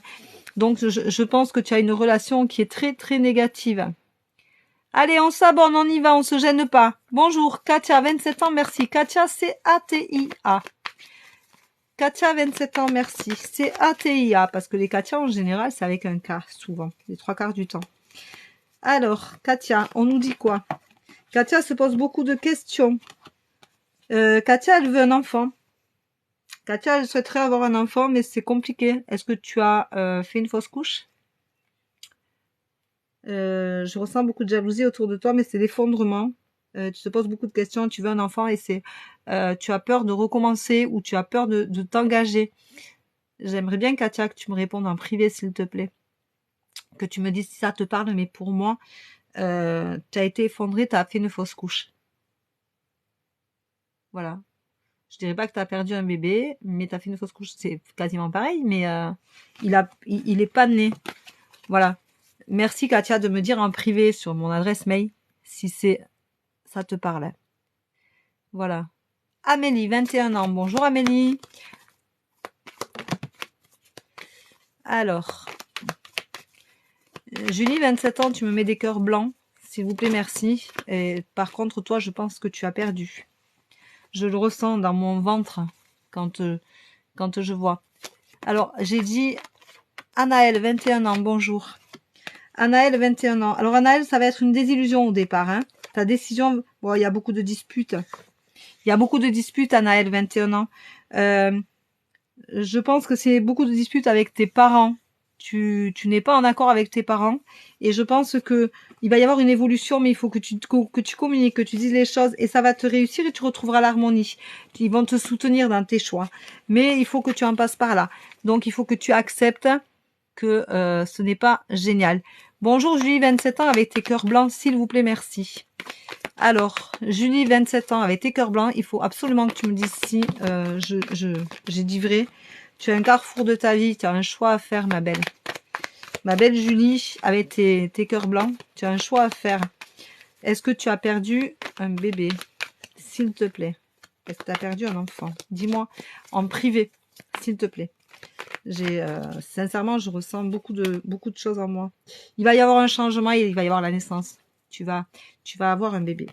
Donc, je pense que tu as une relation qui est très, très négative. Allez, on s'abonne, on y va, on se gêne pas. Bonjour, Katia, 27 ans, merci. Katia, c'est A-T-I-A. Katia, 27 ans, merci. C'est A-T-I-A, parce que les Katia, en général, c'est avec un K, souvent, les 3/4 du temps. Alors, Katia, on nous dit quoi? Katia se pose beaucoup de questions. Katia, elle veut un enfant. Katia, elle souhaiterait avoir un enfant, mais c'est compliqué. Est-ce que tu as fait une fausse couche? Je ressens beaucoup de jalousie autour de toi, mais c'est l'effondrement. Tu te poses beaucoup de questions, tu veux un enfant et tu as peur de recommencer ou tu as peur de t'engager. J'aimerais bien, Katia, que tu me répondes en privé, s'il te plaît. Que tu me dises si ça te parle, mais pour moi, tu as été effondré, tu as fait une fausse couche. Voilà. Je dirais pas que tu as perdu un bébé, mais tu as fait une fausse couche. C'est quasiment pareil, mais il est pas né. Voilà. Merci, Katia, de me dire en privé sur mon adresse mail si ça te parle. Voilà. Amélie, 21 ans. Bonjour Amélie. Alors, Julie, 27 ans, tu me mets des cœurs blancs. S'il vous plaît, merci. Et par contre, toi, je pense que tu as perdu. Je le ressens dans mon ventre quand je vois. Alors, j'ai dit Anaël, 21 ans. Bonjour. Anaël, 21 ans. Alors, Anaël, ça va être une désillusion au départ. Hein. Ta décision, bon, il y a beaucoup de disputes. Il y a beaucoup de disputes, Anaël, 21 ans. Je pense que c'est beaucoup de disputes avec tes parents. Tu n'es pas en accord avec tes parents. Et je pense que il va y avoir une évolution, mais il faut que tu communiques, que tu dises les choses et ça va te réussir et tu retrouveras l'harmonie. Ils vont te soutenir dans tes choix. Mais il faut que tu en passes par là. Donc, il faut que tu acceptes que ce n'est pas génial. Bonjour Julie, 27 ans, avec tes cœurs blancs, s'il vous plaît, merci. Alors, Julie, 27 ans, avec tes cœurs blancs, il faut absolument que tu me dises si j'ai dit vrai. Tu as un carrefour de ta vie, tu as un choix à faire, ma belle. Ma belle Julie, avec tes cœurs blancs, tu as un choix à faire. Est-ce que tu as perdu un bébé? S'il te plaît. Est-ce que tu as perdu un enfant? Dis-moi en privé, s'il te plaît. Sincèrement, je ressens beaucoup de choses en moi. Il va y avoir un changement et il va y avoir la naissance. Tu vas avoir un bébé.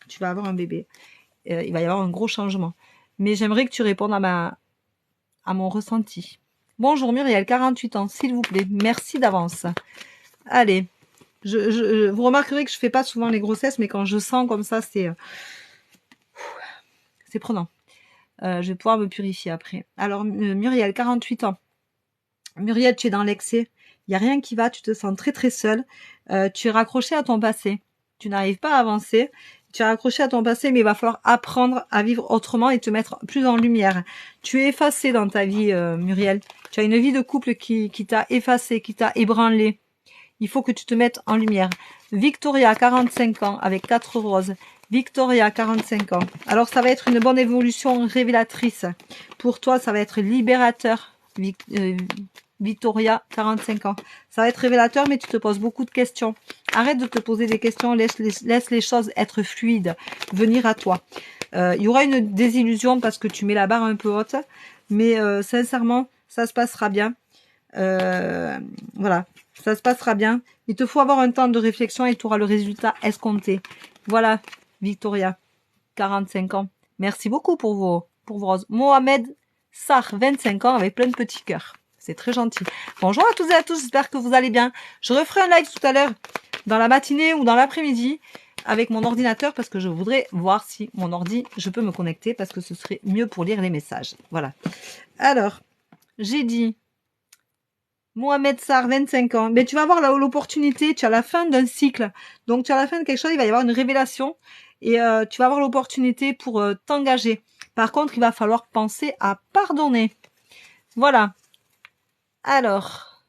Tu vas avoir un bébé. Il va y avoir un gros changement. Mais j'aimerais que tu répondes à mon ressenti. Bonjour Muriel, 48 ans, s'il vous plaît. Merci d'avance. Allez. Vous remarquerez que je fais pas souvent les grossesses, mais quand je sens comme ça, c'est prenant. Je vais pouvoir me purifier après. Alors, Muriel, 48 ans. Muriel, tu es dans l'excès. Il n'y a rien qui va, tu te sens très très seule. Tu es raccroché à ton passé. Tu n'arrives pas à avancer. Tu es raccroché à ton passé, mais il va falloir apprendre à vivre autrement et te mettre plus en lumière. Tu es effacé dans ta vie, Muriel. Tu as une vie de couple qui t'a effacé, qui t'a ébranlé. Il faut que tu te mettes en lumière. Victoria, 45 ans, avec 4 roses. Victoria, 45 ans. Alors, ça va être une bonne évolution révélatrice. Pour toi, ça va être libérateur. Victoria, 45 ans. Ça va être révélateur, mais tu te poses beaucoup de questions. Arrête de te poser des questions, laisse les choses être fluides, venir à toi. Il y aura une désillusion parce que tu mets la barre un peu haute, mais sincèrement, ça se passera bien. Voilà, ça se passera bien. Il te faut avoir un temps de réflexion et tu auras le résultat escompté. Voilà, Victoria, 45 ans. Merci beaucoup pour vos roses. Mohamed Sarr, 25 ans, avec plein de petits cœurs. C'est très gentil. Bonjour à toutes et à tous, j'espère que vous allez bien. Je referai un live tout à l'heure, dans la matinée ou dans l'après-midi, avec mon ordinateur, parce que je voudrais voir si mon ordi, je peux me connecter, parce que ce serait mieux pour lire les messages. Voilà. Alors, j'ai dit Mohamed Sarr, 25 ans. Mais tu vas avoir l'opportunité, tu as la fin d'un cycle. Donc, tu as la fin de quelque chose, il va y avoir une révélation. Et tu vas avoir l'opportunité pour t'engager. Par contre, il va falloir penser à pardonner. Voilà. Alors.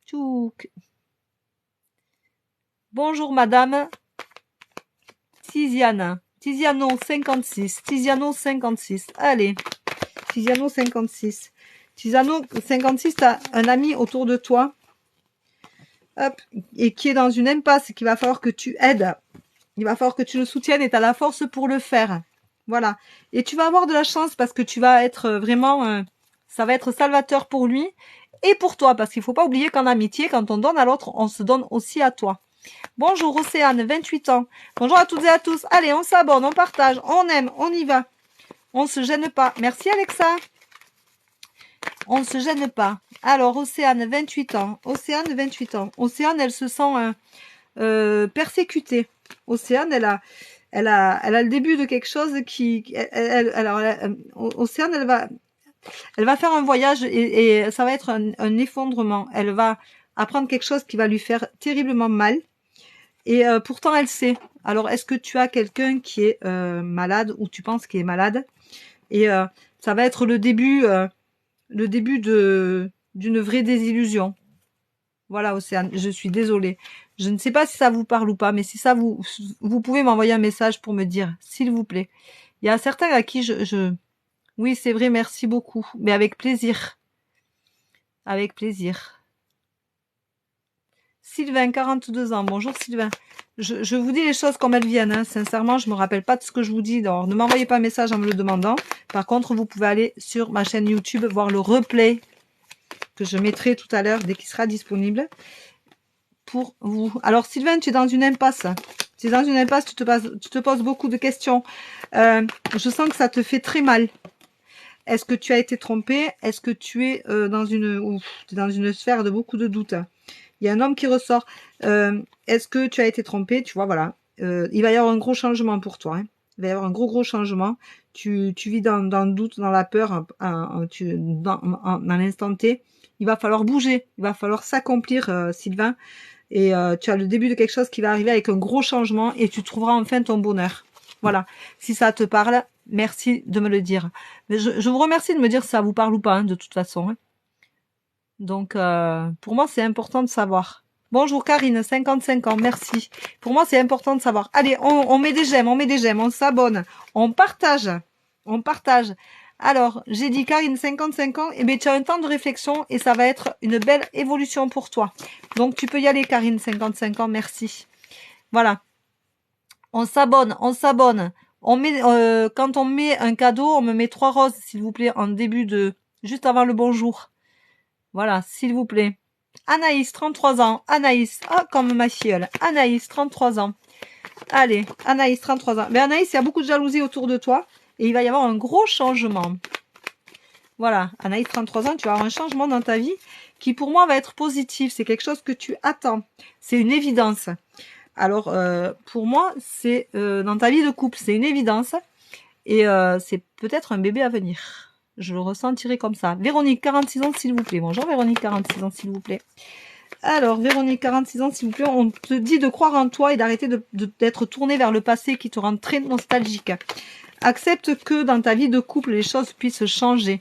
Tchouk. Bonjour, madame. Tiziane. Tiziano, 56. Tiziano, 56. Allez. Tiziano, 56. Tiziano, 56, tu as un ami autour de toi. Hop, et qui est dans une impasse, qu'il va falloir que tu aides. Il va falloir que tu le soutiennes et tu as la force pour le faire. Voilà. Et tu vas avoir de la chance parce que tu vas être vraiment... ça va être salvateur pour lui et pour toi. Parce qu'il ne faut pas oublier qu'en amitié, quand on donne à l'autre, on se donne aussi à toi. Bonjour Océane, 28 ans. Bonjour à toutes et à tous. Allez, on s'abonne, on partage, on aime, on y va. On ne se gêne pas. Merci Alexa. On ne se gêne pas. Alors, Océane, 28 ans. Océane, 28 ans. Océane, elle se sent persécutée. Océane, elle a le début de quelque chose qui... Océane, elle va faire un voyage et ça va être un effondrement. Elle va apprendre quelque chose qui va lui faire terriblement mal. Et pourtant, elle sait. Alors, est-ce que tu as quelqu'un qui est malade ou tu penses qu'il est malade? Et ça va être le début d'une vraie désillusion. Voilà, Océane, je suis désolée. Je ne sais pas si ça vous parle ou pas, mais si ça vous pouvez m'envoyer un message pour me dire, s'il vous plaît. Il y a certains à qui oui, c'est vrai, merci beaucoup, mais avec plaisir. Avec plaisir. Sylvain, 42 ans. Bonjour Sylvain. Je vous dis les choses comme elles viennent. Hein. Sincèrement, je me rappelle pas de ce que je vous dis. Alors, ne m'envoyez pas un message en me le demandant. Par contre, vous pouvez aller sur ma chaîne YouTube, voir le replay que je mettrai tout à l'heure dès qu'il sera disponible pour vous. Alors Sylvain, tu es dans une impasse. Tu es dans une impasse, tu te poses beaucoup de questions. Je sens que ça te fait très mal. Est-ce que tu as été trompé? Est-ce que tu es dans une sphère de beaucoup de doutes? Il y a un homme qui ressort. Est-ce que tu as été trompé? Tu vois, voilà. Il va y avoir un gros changement pour toi. Hein. Il va y avoir un gros changement. Tu vis dans le doute, dans la peur, dans l'instant T. Il va falloir bouger. Il va falloir s'accomplir, Sylvain. Et tu as le début de quelque chose qui va arriver avec un gros changement et tu trouveras enfin ton bonheur. Voilà. Si ça te parle, merci de me le dire. Mais je vous remercie de me dire si ça vous parle ou pas, hein, de toute façon. Hein. Donc, pour moi, c'est important de savoir. Bonjour Karine, 55 ans, merci. Pour moi, c'est important de savoir. Allez, on met des j'aime, on s'abonne, on partage. Alors, j'ai dit Karine, 55 ans, et bien tu as un temps de réflexion et ça va être une belle évolution pour toi. Donc, tu peux y aller Karine, 55 ans, merci. Voilà. On s'abonne. On met, quand on met un cadeau, on me met 3 roses, s'il vous plaît, en début juste avant le bonjour. Voilà, s'il vous plaît. Anaïs, 33 ans. Anaïs, comme ma filleule. Anaïs, 33 ans. Allez, Anaïs, 33 ans. Mais Anaïs, il y a beaucoup de jalousie autour de toi. Et il va y avoir un gros changement. Voilà, Anaïs, 33 ans, tu vas avoir un changement dans ta vie qui, pour moi, va être positif. C'est quelque chose que tu attends. C'est une évidence. Alors, pour moi, c'est dans ta vie de couple, c'est une évidence. Et c'est peut-être un bébé à venir. Je le ressentirai comme ça. Véronique, 46 ans, s'il vous plaît. Bonjour Véronique, 46 ans, s'il vous plaît. Alors, Véronique, 46 ans, s'il vous plaît. On te dit de croire en toi et d'arrêter d'être tourné vers le passé qui te rend très nostalgique. Accepte que dans ta vie de couple, les choses puissent changer.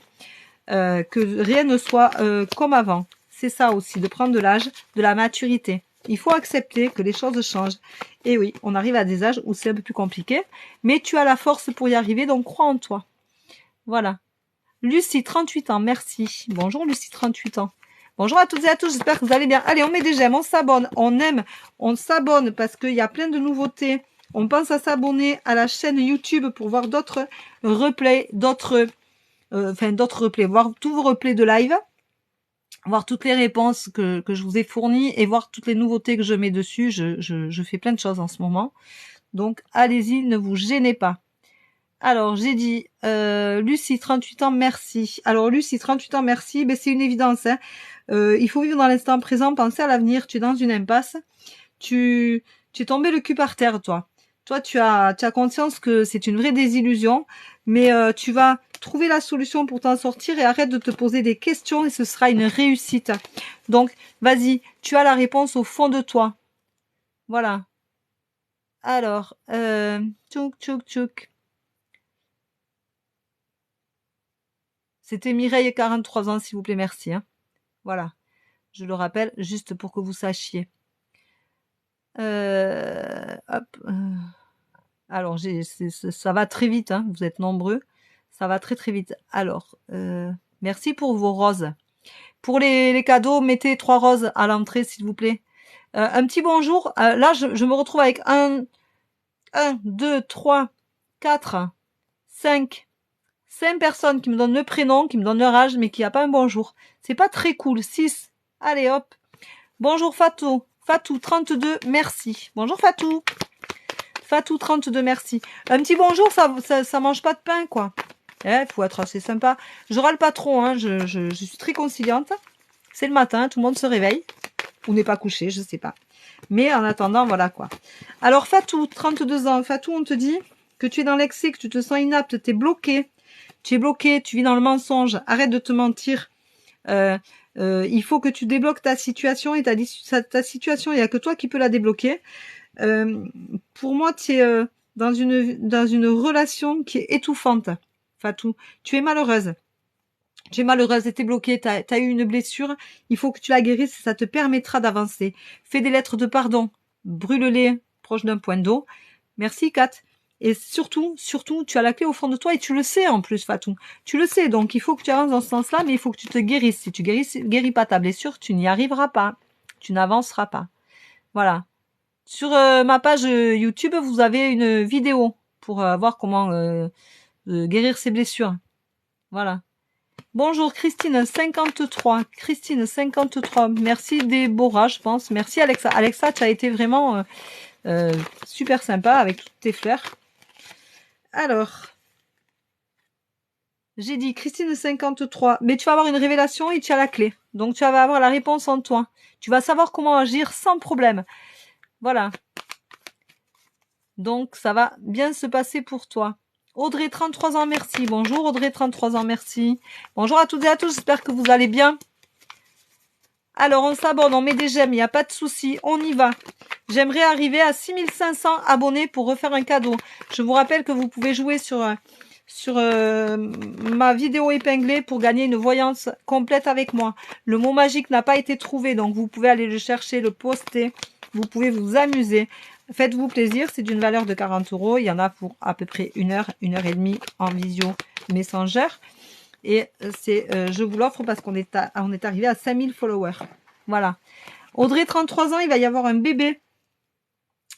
Que rien ne soit comme avant. C'est ça aussi, de prendre de l'âge, de la maturité. Il faut accepter que les choses changent. Et oui, on arrive à des âges où c'est un peu plus compliqué, mais tu as la force pour y arriver, donc crois en toi. Voilà. Lucie, 38 ans, merci. Bonjour Lucie, 38 ans. Bonjour à toutes et à tous, j'espère que vous allez bien. Allez, on met des j'aime, on s'abonne, on aime, on s'abonne parce qu'il y a plein de nouveautés. On pense à s'abonner à la chaîne YouTube pour voir d'autres replays, d'autres replays, voir tous vos replays de live, voir toutes les réponses que je vous ai fournies et voir toutes les nouveautés que je mets dessus. Je fais plein de choses en ce moment. Donc, allez-y, ne vous gênez pas. Alors, j'ai dit, Lucie, 38 ans, merci. Alors, Lucie, 38 ans, merci. Ben, c'est une évidence, hein. Il faut vivre dans l'instant présent, penser à l'avenir. Tu es dans une impasse. Tu es tombé le cul par terre, toi. Toi, tu as conscience que c'est une vraie désillusion, mais tu vas trouver la solution pour t'en sortir et arrête de te poser des questions et ce sera une réussite. Donc, vas-y, tu as la réponse au fond de toi. Voilà. Alors, tchouk, tchouk, tchouk. C'était Mireille, 43 ans, s'il vous plaît, merci. Hein. Voilà. Je le rappelle, juste pour que vous sachiez. Hop. Alors, ça va très vite, hein, vous êtes nombreux. Ça va très très vite. Alors, merci pour vos roses. Pour les cadeaux, mettez 3 roses à l'entrée, s'il vous plaît. Un petit bonjour. Là, je me retrouve avec 1, 2, 3, 4, 5 personnes qui me donnent le prénom, qui me donnent leur âge, mais qui n'a pas un bonjour. C'est pas très cool. 6. Allez, hop. Bonjour Fatou. Fatou, 32, merci. Bonjour Fatou. Fatou, 32, merci. Un petit bonjour, ça mange pas de pain, quoi. Faut être assez sympa. Je râle pas trop, hein. Je suis très conciliante. C'est le matin, tout le monde se réveille. Ou n'est pas couché, je sais pas. Mais en attendant, voilà, quoi. Alors, Fatou, 32 ans. Fatou, on te dit que tu es dans l'excès, que tu te sens inapte, t'es bloqué. Tu es bloqué, tu vis dans le mensonge. Arrête de te mentir. Il faut que tu débloques ta situation et ta situation, il n'y a que toi qui peux la débloquer. Pour moi, tu es dans une relation qui est étouffante, Fatou. Tu es malheureuse. Tu es malheureuse et t'es bloquée, t'as eu une blessure. Il faut que tu la guérisses, ça te permettra d'avancer. Fais des lettres de pardon. Brûle-les proche d'un point d'eau. Merci, Kat. Et surtout, tu as la clé au fond de toi et tu le sais en plus, Fatou. Tu le sais, donc il faut que tu avances dans ce sens-là, mais il faut que tu te guérisses. Si tu guéris pas ta blessure, tu n'y arriveras pas. Tu n'avanceras pas. Voilà. Sur ma page YouTube, vous avez une vidéo pour voir comment guérir ses blessures. Voilà. Bonjour Christine 53. Christine 53. Merci Déborah, je pense. Merci Alexa. Alexa, tu as été vraiment super sympa avec toutes tes fleurs. Alors, j'ai dit Christine 53. Mais tu vas avoir une révélation et tu as la clé. Donc tu vas avoir la réponse en toi. Tu vas savoir comment agir sans problème. Voilà. Donc, ça va bien se passer pour toi. Audrey, 33 ans, merci. Bonjour Audrey, 33 ans, merci. Bonjour à toutes et à tous, j'espère que vous allez bien. Alors, on s'abonne, on met des j'aime, il n'y a pas de souci, on y va. J'aimerais arriver à 6500 abonnés pour refaire un cadeau. Je vous rappelle que vous pouvez jouer sur ma vidéo épinglée pour gagner une voyance complète avec moi. Le mot magique n'a pas été trouvé, donc vous pouvez aller le chercher, le poster. Vous pouvez vous amuser. Faites-vous plaisir, c'est d'une valeur de 40 €. Il y en a pour à peu près 1 heure, 1 heure et demie en visio Messenger. Et je vous l'offre parce qu'on est arrivé à 5000 followers. Voilà. Audrey, 33 ans, il va y avoir un bébé.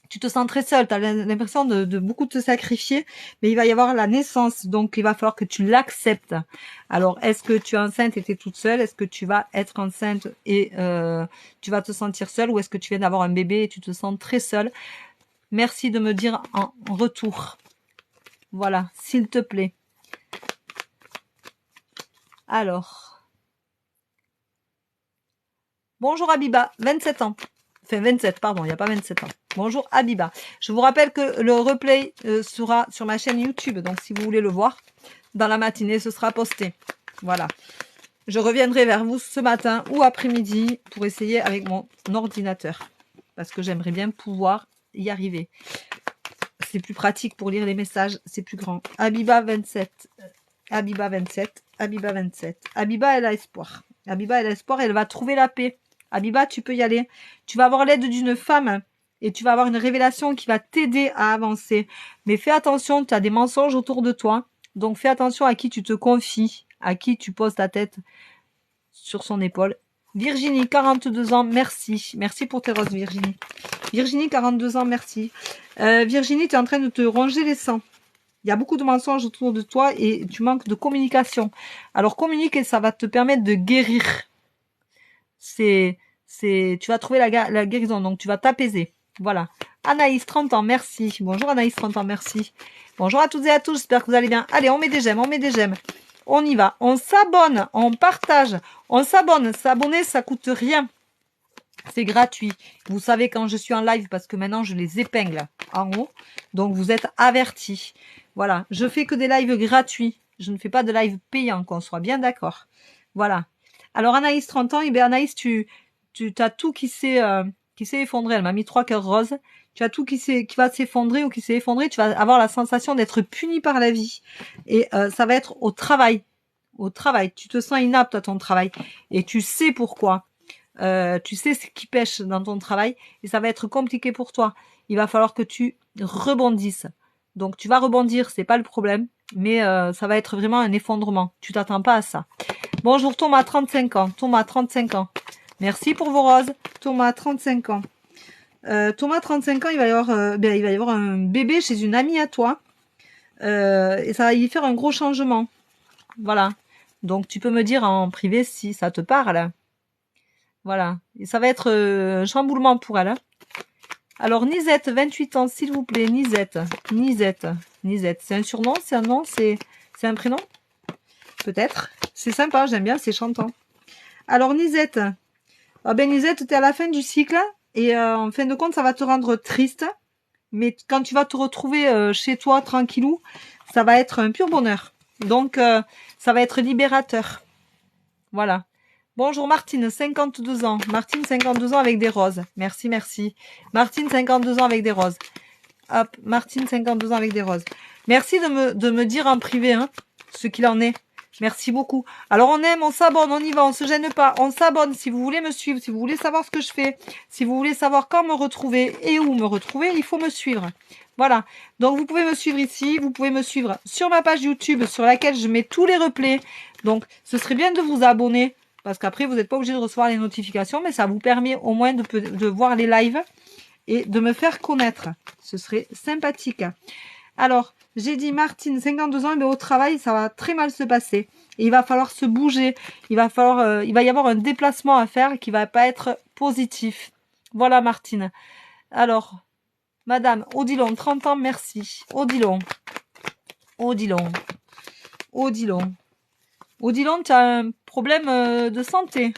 Tu te sens très seule, tu as l'impression de beaucoup te sacrifier, mais il va y avoir la naissance, donc il va falloir que tu l'acceptes. Alors, est-ce que tu es enceinte et tu es toute seule? Est-ce que tu vas être enceinte et tu vas te sentir seule? Ou est-ce que tu viens d'avoir un bébé et tu te sens très seule? Merci de me dire en retour. Voilà, s'il te plaît. Alors. Bonjour Abiba, 27 ans. Enfin 27, pardon, il n'y a pas 27 ans. Bonjour Abiba. Je vous rappelle que le replay sera sur ma chaîne YouTube, donc si vous voulez le voir, Dans la matinée, ce sera posté. Voilà. Je reviendrai vers vous ce matin ou après-midi pour essayer avec mon ordinateur. Parce que j'aimerais bien pouvoir y arriver. C'est plus pratique pour lire les messages, c'est plus grand. Habiba 27. Habiba 27. Habiba 27. Habiba, elle a espoir. Habiba, elle a espoir, elle va trouver la paix. Habiba, tu peux y aller. Tu vas avoir l'aide d'une femme et tu vas avoir une révélation qui va t'aider à avancer. Mais fais attention, tu as des mensonges autour de toi. Donc fais attention à qui tu te confies, à qui tu poses ta tête sur son épaule. Virginie, 42 ans, merci. Merci pour tes roses, Virginie. Virginie, 42 ans, merci. Virginie, tu es en train de te ronger les sangs. Il y a beaucoup de mensonges autour de toi et tu manques de communication. Alors communique et ça va te permettre de guérir. Tu vas trouver la guérison, donc tu vas t'apaiser. Voilà. Anaïs, 30 ans, merci. Bonjour Anaïs, 30 ans, merci. Bonjour à toutes et à tous, j'espère que vous allez bien. Allez, on met des j'aime, on met des j'aime. On y va. On s'abonne, on partage, on s'abonne. S'abonner, ça coûte rien. C'est gratuit. Vous savez quand je suis en live parce que maintenant je les épingle en haut. Donc vous êtes avertis. Voilà. Je fais que des lives gratuits. Je ne fais pas de live payant, qu'on soit bien d'accord. Voilà. Alors Anaïs, 30 ans, et bien Anaïs, tu as tout qui s'est effondré. Elle m'a mis 3 cœurs roses. Tu as tout qui va s'effondrer ou qui s'est effondré. Tu vas avoir la sensation d'être puni par la vie. Et ça va être au travail. Au travail. Tu te sens inapte à ton travail. Et tu sais pourquoi. Tu sais ce qui pêche dans ton travail. Et ça va être compliqué pour toi. Il va falloir que tu rebondisses. Donc tu vas rebondir, c'est pas le problème. Mais ça va être vraiment un effondrement. Tu t'attends pas à ça. Bonjour Thomas, 35 ans. Thomas, 35 ans. Merci pour vos roses. Thomas, 35 ans. Thomas, 35 ans, il va y avoir un bébé chez une amie à toi. Et ça va y faire un gros changement. Voilà. Donc tu peux me dire en privé si ça te parle. Voilà. Et ça va être un chamboulement pour elle. Alors Nisette, 28 ans, s'il vous plaît. Nisette. C'est un surnom, c'est un nom, c'est un prénom? Peut-être. C'est sympa, j'aime bien, c'est chantant. Alors Nisette. Ah ben Nisette, t'es à la fin du cycle. Et en fin de compte, ça va te rendre triste. Mais quand tu vas te retrouver chez toi, tranquillou, ça va être un pur bonheur. Donc, ça va être libérateur. Voilà. Bonjour Martine, 52 ans. Martine, 52 ans avec des roses. Merci, merci. Martine, 52 ans avec des roses. Hop, Martine, 52 ans avec des roses. Merci de me dire en privé ce qu'il en est. Merci beaucoup. Alors on aime, on s'abonne, on y va, on se gêne pas. On s'abonne si vous voulez me suivre, si vous voulez savoir ce que je fais, si vous voulez savoir quand me retrouver et où me retrouver, il faut me suivre. Voilà. Donc vous pouvez me suivre ici, vous pouvez me suivre sur ma page YouTube sur laquelle je mets tous les replays. Donc ce serait bien de vous abonner parce qu'après vous n'êtes pas obligé de recevoir les notifications, mais ça vous permet au moins de voir les lives et de me faire connaître. Ce serait sympathique. Alors, j'ai dit Martine, 52 ans, mais au travail, ça va très mal se passer. Et il va falloir se bouger. Il va y avoir un déplacement à faire qui va pas être positif. Voilà, Martine. Alors, Madame Odilon, 30 ans, merci. Odilon, tu as un problème de santé.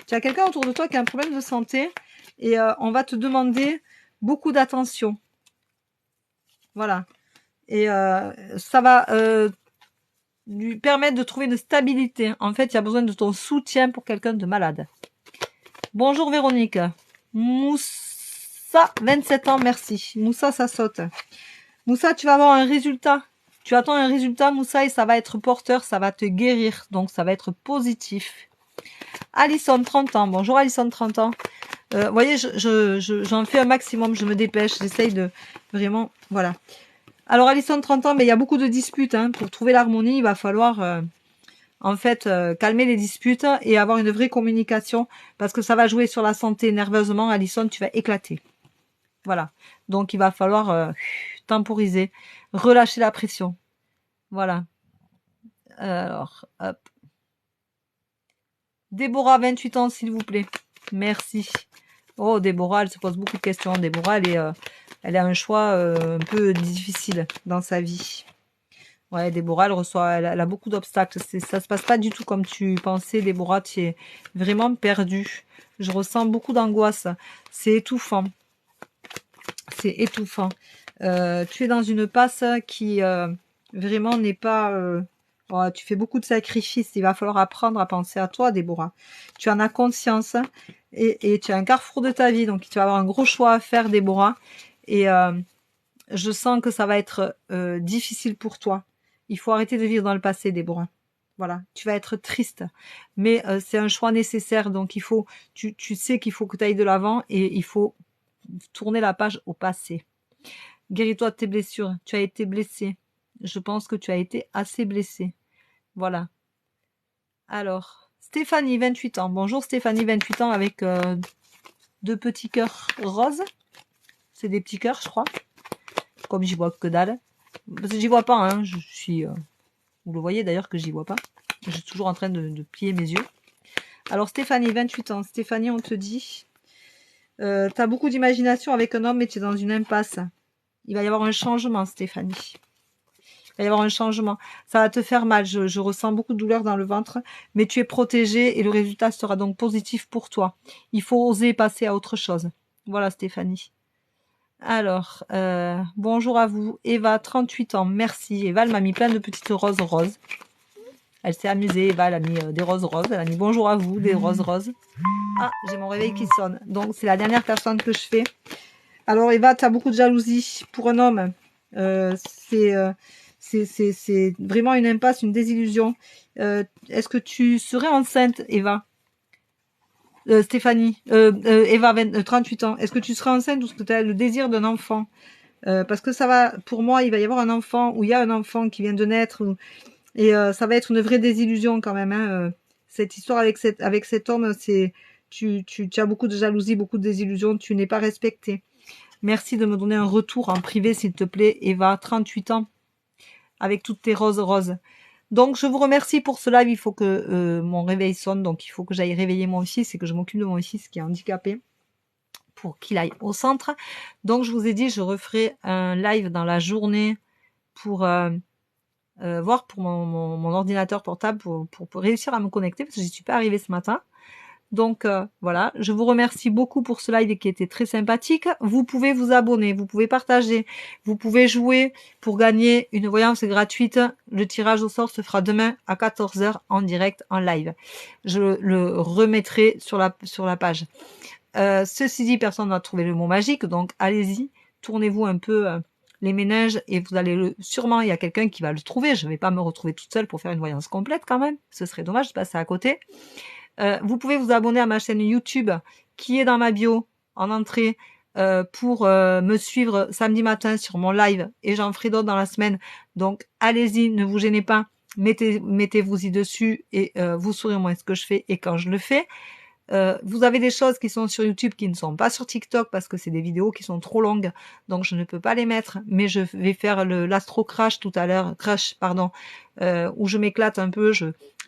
Tu as quelqu'un autour de toi qui a un problème de santé. Et on va te demander beaucoup d'attention. Voilà. Et ça va lui permettre de trouver une stabilité. En fait, il y a besoin de ton soutien pour quelqu'un de malade. Bonjour Véronique. Moussa, 27 ans, merci. Moussa, ça saute. Moussa, tu vas avoir un résultat. Tu attends un résultat, Moussa, et ça va être porteur, ça va te guérir. Donc, ça va être positif. Alison, 30 ans. Bonjour Alison, 30 ans. Vous voyez, j'en fais un maximum, je me dépêche, j'essaye de vraiment... Voilà. Alors Alison, 30 ans, mais il y a beaucoup de disputes. Pour trouver l'harmonie, il va falloir calmer les disputes et avoir une vraie communication parce que ça va jouer sur la santé nerveusement. Alison, tu vas éclater. Voilà. Donc il va falloir temporiser, relâcher la pression. Voilà. Alors, hop. Déborah, 28 ans, s'il vous plaît. Merci. Oh, Déborah, elle se pose beaucoup de questions. Déborah, elle a un choix un peu difficile dans sa vie. Ouais, Déborah, elle a beaucoup d'obstacles. Ça se passe pas du tout comme tu pensais, Déborah. Tu es vraiment perdue. Je ressens beaucoup d'angoisse. C'est étouffant. C'est étouffant. Tu es dans une passe vraiment n'est pas... oh, tu fais beaucoup de sacrifices. Il va falloir apprendre à penser à toi, Déborah. Tu en as conscience, hein, et tu as un carrefour de ta vie. Donc, tu vas avoir un gros choix à faire, Déborah. Et je sens que ça va être difficile pour toi. Il faut arrêter de vivre dans le passé, Déborah. Voilà, tu vas être triste, mais c'est un choix nécessaire. Donc, tu sais qu'il faut que tu ailles de l'avant et il faut tourner la page au passé. Guéris-toi de tes blessures. Tu as été blessé. Je pense que tu as été assez blessé. Voilà. Alors, Stéphanie, 28 ans. Bonjour Stéphanie, 28 ans, avec 2 petits cœurs roses. C'est des petits cœurs, je crois. Comme j'y vois que dalle. Parce que j'y vois pas, hein. Je suis... vous le voyez d'ailleurs que j'y vois pas. Je suis toujours en train de plier mes yeux. Alors Stéphanie, 28 ans. Stéphanie, on te dit... t'as beaucoup d'imagination avec un homme, mais tu es dans une impasse. Il va y avoir un changement, Stéphanie. Il va y avoir un changement. Ça va te faire mal. Je ressens beaucoup de douleur dans le ventre, mais tu es protégée et le résultat sera donc positif pour toi. Il faut oser passer à autre chose. Voilà, Stéphanie. Alors, bonjour à vous. Eva, 38 ans. Merci. Eva, elle m'a mis plein de petites roses roses. Elle s'est amusée. Eva, elle a mis des roses roses. Elle a mis bonjour à vous, des roses roses. Ah, j'ai mon réveil qui sonne. Donc, c'est la dernière personne que je fais. Alors, Eva, tu as beaucoup de jalousie pour un homme. C'est vraiment une impasse, une désillusion. Est-ce que tu serais enceinte, Eva? Stéphanie, Eva, 38 ans. Est-ce que tu serais enceinte ou est-ce que tu as le désir d'un enfant? Parce que ça va, pour moi, il va y avoir un enfant, ou il y a un enfant qui vient de naître, et ça va être une vraie désillusion quand même. Hein. Cette histoire avec cet homme, tu as beaucoup de jalousie, beaucoup de désillusion, tu n'es pas respectée. Merci de me donner un retour en privé, s'il te plaît, Eva, 38 ans, avec toutes tes roses roses. Donc, je vous remercie pour ce live. Il faut que mon réveil sonne, donc il faut que j'aille réveiller mon fils et que je m'occupe de mon fils qui est handicapé pour qu'il aille au centre. Donc, je vous ai dit, je referai un live dans la journée pour voir pour mon ordinateur portable pour réussir à me connecter parce que j'y suis pas arrivée ce matin. Donc voilà, je vous remercie beaucoup pour ce live qui était très sympathique. Vous pouvez vous abonner, vous pouvez partager, vous pouvez jouer pour gagner une voyance gratuite. Le tirage au sort se fera demain à 14h en direct, en live. Je le remettrai sur la page. Ceci dit, personne n'a trouvé le mot magique, donc allez-y, tournez-vous un peu les méninges et vous allez sûrement, il y a quelqu'un qui va le trouver. Je ne vais pas me retrouver toute seule pour faire une voyance complète quand même. Ce serait dommage de passer à côté. Vous pouvez vous abonner à ma chaîne YouTube qui est dans ma bio en entrée pour me suivre samedi matin sur mon live et j'en ferai d'autres dans la semaine. Donc allez-y, ne vous gênez pas, mettez-vous-y dessus et vous saurez moins ce que je fais et quand je le fais. Vous avez des choses qui sont sur YouTube qui ne sont pas sur TikTok parce que c'est des vidéos qui sont trop longues, donc je ne peux pas les mettre. Mais je vais faire l'Astro Crash tout à l'heure, où je m'éclate un peu.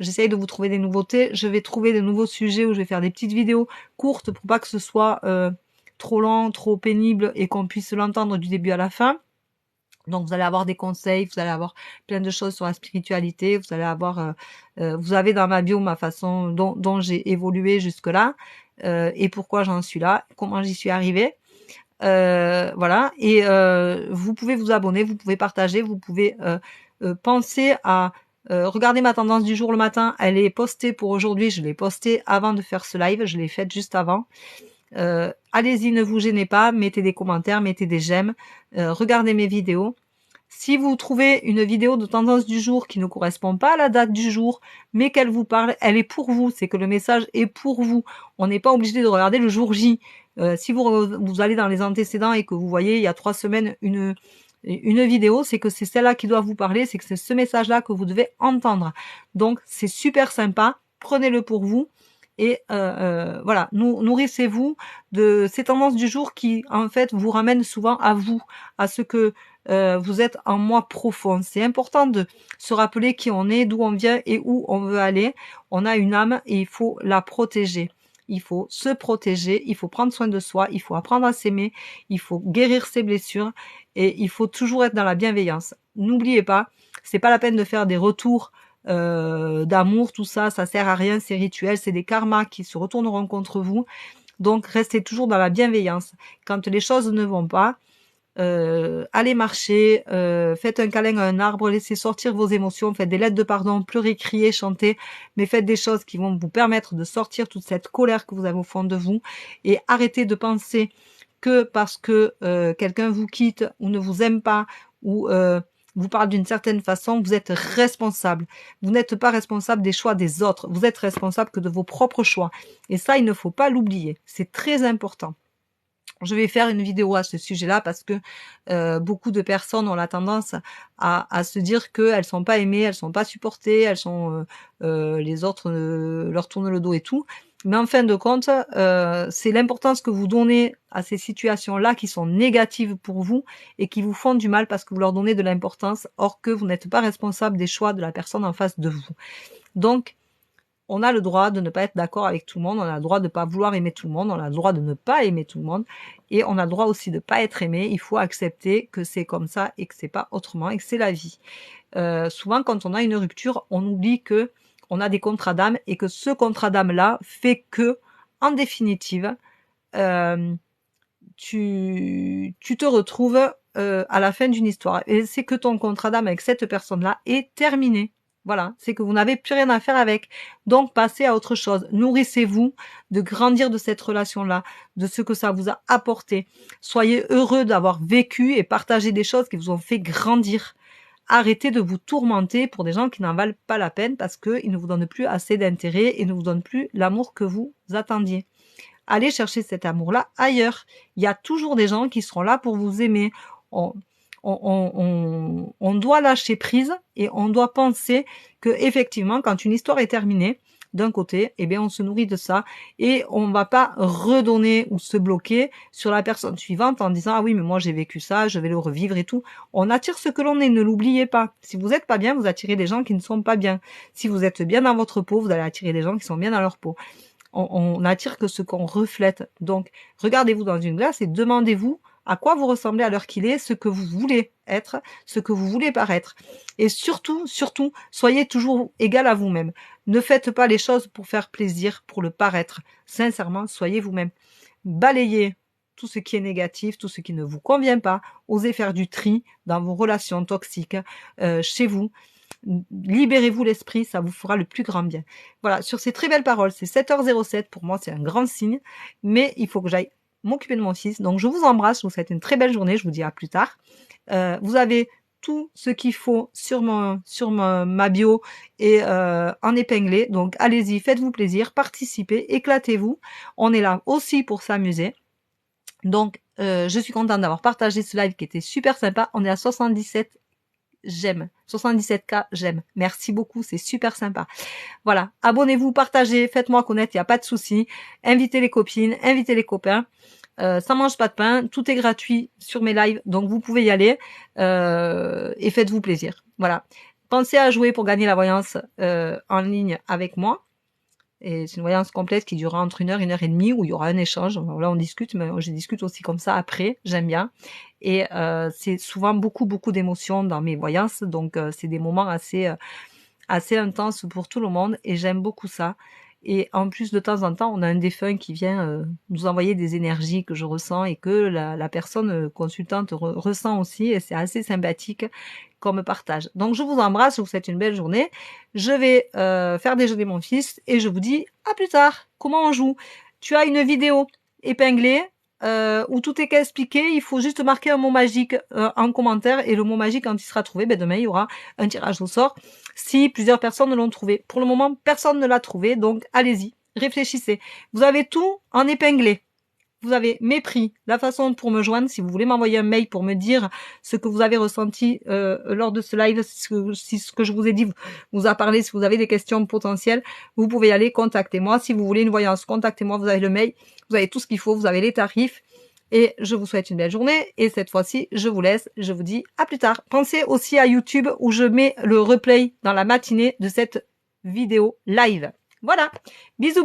J'essaye de vous trouver des nouveautés. Je vais trouver de nouveaux sujets où je vais faire des petites vidéos courtes pour pas que ce soit trop long, trop pénible et qu'on puisse l'entendre du début à la fin. Donc vous allez avoir des conseils, vous allez avoir plein de choses sur la spiritualité, vous allez avoir, vous avez dans ma bio ma façon dont j'ai évolué jusque-là et pourquoi j'en suis là, comment j'y suis arrivée. Voilà, et vous pouvez vous abonner, vous pouvez partager, vous pouvez penser à regarder ma tendance du jour le matin. Elle est postée pour aujourd'hui, je l'ai postée avant de faire ce live, je l'ai faite juste avant. Allez-y, ne vous gênez pas, mettez des commentaires, mettez des j'aime, regardez mes vidéos. Si vous trouvez une vidéo de tendance du jour qui ne correspond pas à la date du jour, mais qu'elle vous parle, elle est pour vous, c'est que le message est pour vous. On n'est pas obligé de regarder le jour J. Si vous allez dans les antécédents et que vous voyez il y a 3 semaines une vidéo, c'est que c'est celle-là qui doit vous parler, c'est que c'est ce message-là que vous devez entendre. Donc c'est super sympa, prenez-le pour vous. Et voilà, nourrissez-vous de ces tendances du jour qui, en fait, vous ramènent souvent à vous, à ce que vous êtes en moi profond. C'est important de se rappeler qui on est, d'où on vient et où on veut aller. On a une âme et il faut la protéger. Il faut se protéger, il faut prendre soin de soi, il faut apprendre à s'aimer, il faut guérir ses blessures et il faut toujours être dans la bienveillance. N'oubliez pas, c'est pas la peine de faire des retours d'amour, tout ça, ça sert à rien, c'est rituel, c'est des karmas qui se retourneront contre vous. Donc restez toujours dans la bienveillance. Quand les choses ne vont pas, allez marcher, faites un câlin à un arbre, laissez sortir vos émotions, faites des lettres de pardon, pleurez, criez, chantez, mais faites des choses qui vont vous permettre de sortir toute cette colère que vous avez au fond de vous, et arrêtez de penser que parce que quelqu'un vous quitte ou ne vous aime pas ou vous parle d'une certaine façon, vous êtes responsable. Vous n'êtes pas responsable des choix des autres, vous êtes responsable que de vos propres choix. Et ça, il ne faut pas l'oublier, c'est très important. Je vais faire une vidéo à ce sujet-là parce que beaucoup de personnes ont la tendance à se dire qu'elles sont pas aimées, elles sont pas supportées, elles sont les autres leur tournent le dos et tout. Mais en fin de compte, c'est l'importance que vous donnez à ces situations-là qui sont négatives pour vous et qui vous font du mal parce que vous leur donnez de l'importance, or que vous n'êtes pas responsable des choix de la personne en face de vous. Donc, on a le droit de ne pas être d'accord avec tout le monde, on a le droit de ne pas vouloir aimer tout le monde, on a le droit de ne pas aimer tout le monde, et on a le droit aussi de ne pas être aimé. Il faut accepter que c'est comme ça et que c'est pas autrement et que c'est la vie. Souvent, quand on a une rupture, on oublie que on a des contrats d'âme et que ce contrat d'âme-là fait que, en définitive, tu te retrouves à la fin d'une histoire. Et c'est que ton contrat d'âme avec cette personne-là est terminé. Voilà, c'est que vous n'avez plus rien à faire avec. Donc, passez à autre chose. Nourrissez-vous de grandir de cette relation-là, de ce que ça vous a apporté. Soyez heureux d'avoir vécu et partagé des choses qui vous ont fait grandir. Arrêtez de vous tourmenter pour des gens qui n'en valent pas la peine parce qu'ils ne vous donnent plus assez d'intérêt et ne vous donnent plus l'amour que vous attendiez. Allez chercher cet amour-là ailleurs. Il y a toujours des gens qui seront là pour vous aimer. On doit lâcher prise et on doit penser que effectivement, quand une histoire est terminée, d'un côté, eh bien, on se nourrit de ça et on va pas redonner ou se bloquer sur la personne suivante en disant ah oui mais moi j'ai vécu ça, je vais le revivre et tout. On attire ce que l'on est, ne l'oubliez pas. Si vous êtes pas bien, vous attirez des gens qui ne sont pas bien. Si vous êtes bien dans votre peau, vous allez attirer des gens qui sont bien dans leur peau. On attire que ce qu'on reflète. Donc, regardez-vous dans une glace et demandez-vous à quoi vous ressemblez à l'heure qu'il est, ce que vous voulez être, ce que vous voulez paraître. Et surtout, soyez toujours égal à vous-même. Ne faites pas les choses pour faire plaisir, pour le paraître. Sincèrement, soyez vous-même. Balayez tout ce qui est négatif, tout ce qui ne vous convient pas. Osez faire du tri dans vos relations toxiques, chez vous. Libérez-vous l'esprit, ça vous fera le plus grand bien. Voilà, sur ces très belles paroles, c'est 7h07, pour moi c'est un grand signe, mais il faut que j'aille m'occuper de mon fils. Donc je vous embrasse, je vous souhaite une très belle journée, je vous dis à plus tard. Vous avez tout ce qu'il faut sur ma bio et en épinglé, donc allez-y, faites-vous plaisir, participez, éclatez-vous. On est là aussi pour s'amuser. Donc je suis contente d'avoir partagé ce live qui était super sympa. On est à 77 j'aime. 77K, j'aime. Merci beaucoup, c'est super sympa. Voilà, abonnez-vous, partagez, faites-moi connaître, il n'y a pas de souci. Invitez les copines, invitez les copains. Ça mange pas de pain, tout est gratuit sur mes lives, donc vous pouvez y aller et faites-vous plaisir. Voilà. Pensez à jouer pour gagner la voyance en ligne avec moi. Et c'est une voyance complète qui durera entre 1h et 1h30 où il y aura un échange. Là, on discute, mais je discute aussi comme ça après. J'aime bien. Et c'est souvent beaucoup d'émotions dans mes voyances. Donc, c'est des moments assez intenses pour tout le monde. Et j'aime beaucoup ça. Et en plus, de temps en temps, on a un défunt qui vient nous envoyer des énergies que je ressens et que la personne consultante ressent aussi. Et c'est assez sympathique comme partage. Donc, je vous embrasse, je vous souhaite une belle journée. Je vais faire déjeuner mon fils et je vous dis à plus tard. Comment on joue? Tu as une vidéo épinglée où tout est expliqué. Il faut juste marquer un mot magique en commentaire et le mot magique, quand il sera trouvé, ben demain, il y aura un tirage au sort si plusieurs personnes l'ont trouvé. Pour le moment, personne ne l'a trouvé, donc allez-y, réfléchissez. Vous avez tout en épinglé. Vous avez mes prix, la façon pour me joindre, si vous voulez m'envoyer un mail pour me dire ce que vous avez ressenti lors de ce live, si ce que je vous ai dit vous a parlé, si vous avez des questions potentielles, vous pouvez y aller, contactez-moi. Si vous voulez une voyance, contactez-moi, vous avez le mail, vous avez tout ce qu'il faut, vous avez les tarifs. Et je vous souhaite une belle journée. Et cette fois-ci, je vous laisse, je vous dis à plus tard. Pensez aussi à YouTube où je mets le replay dans la matinée de cette vidéo live. Voilà, bisous.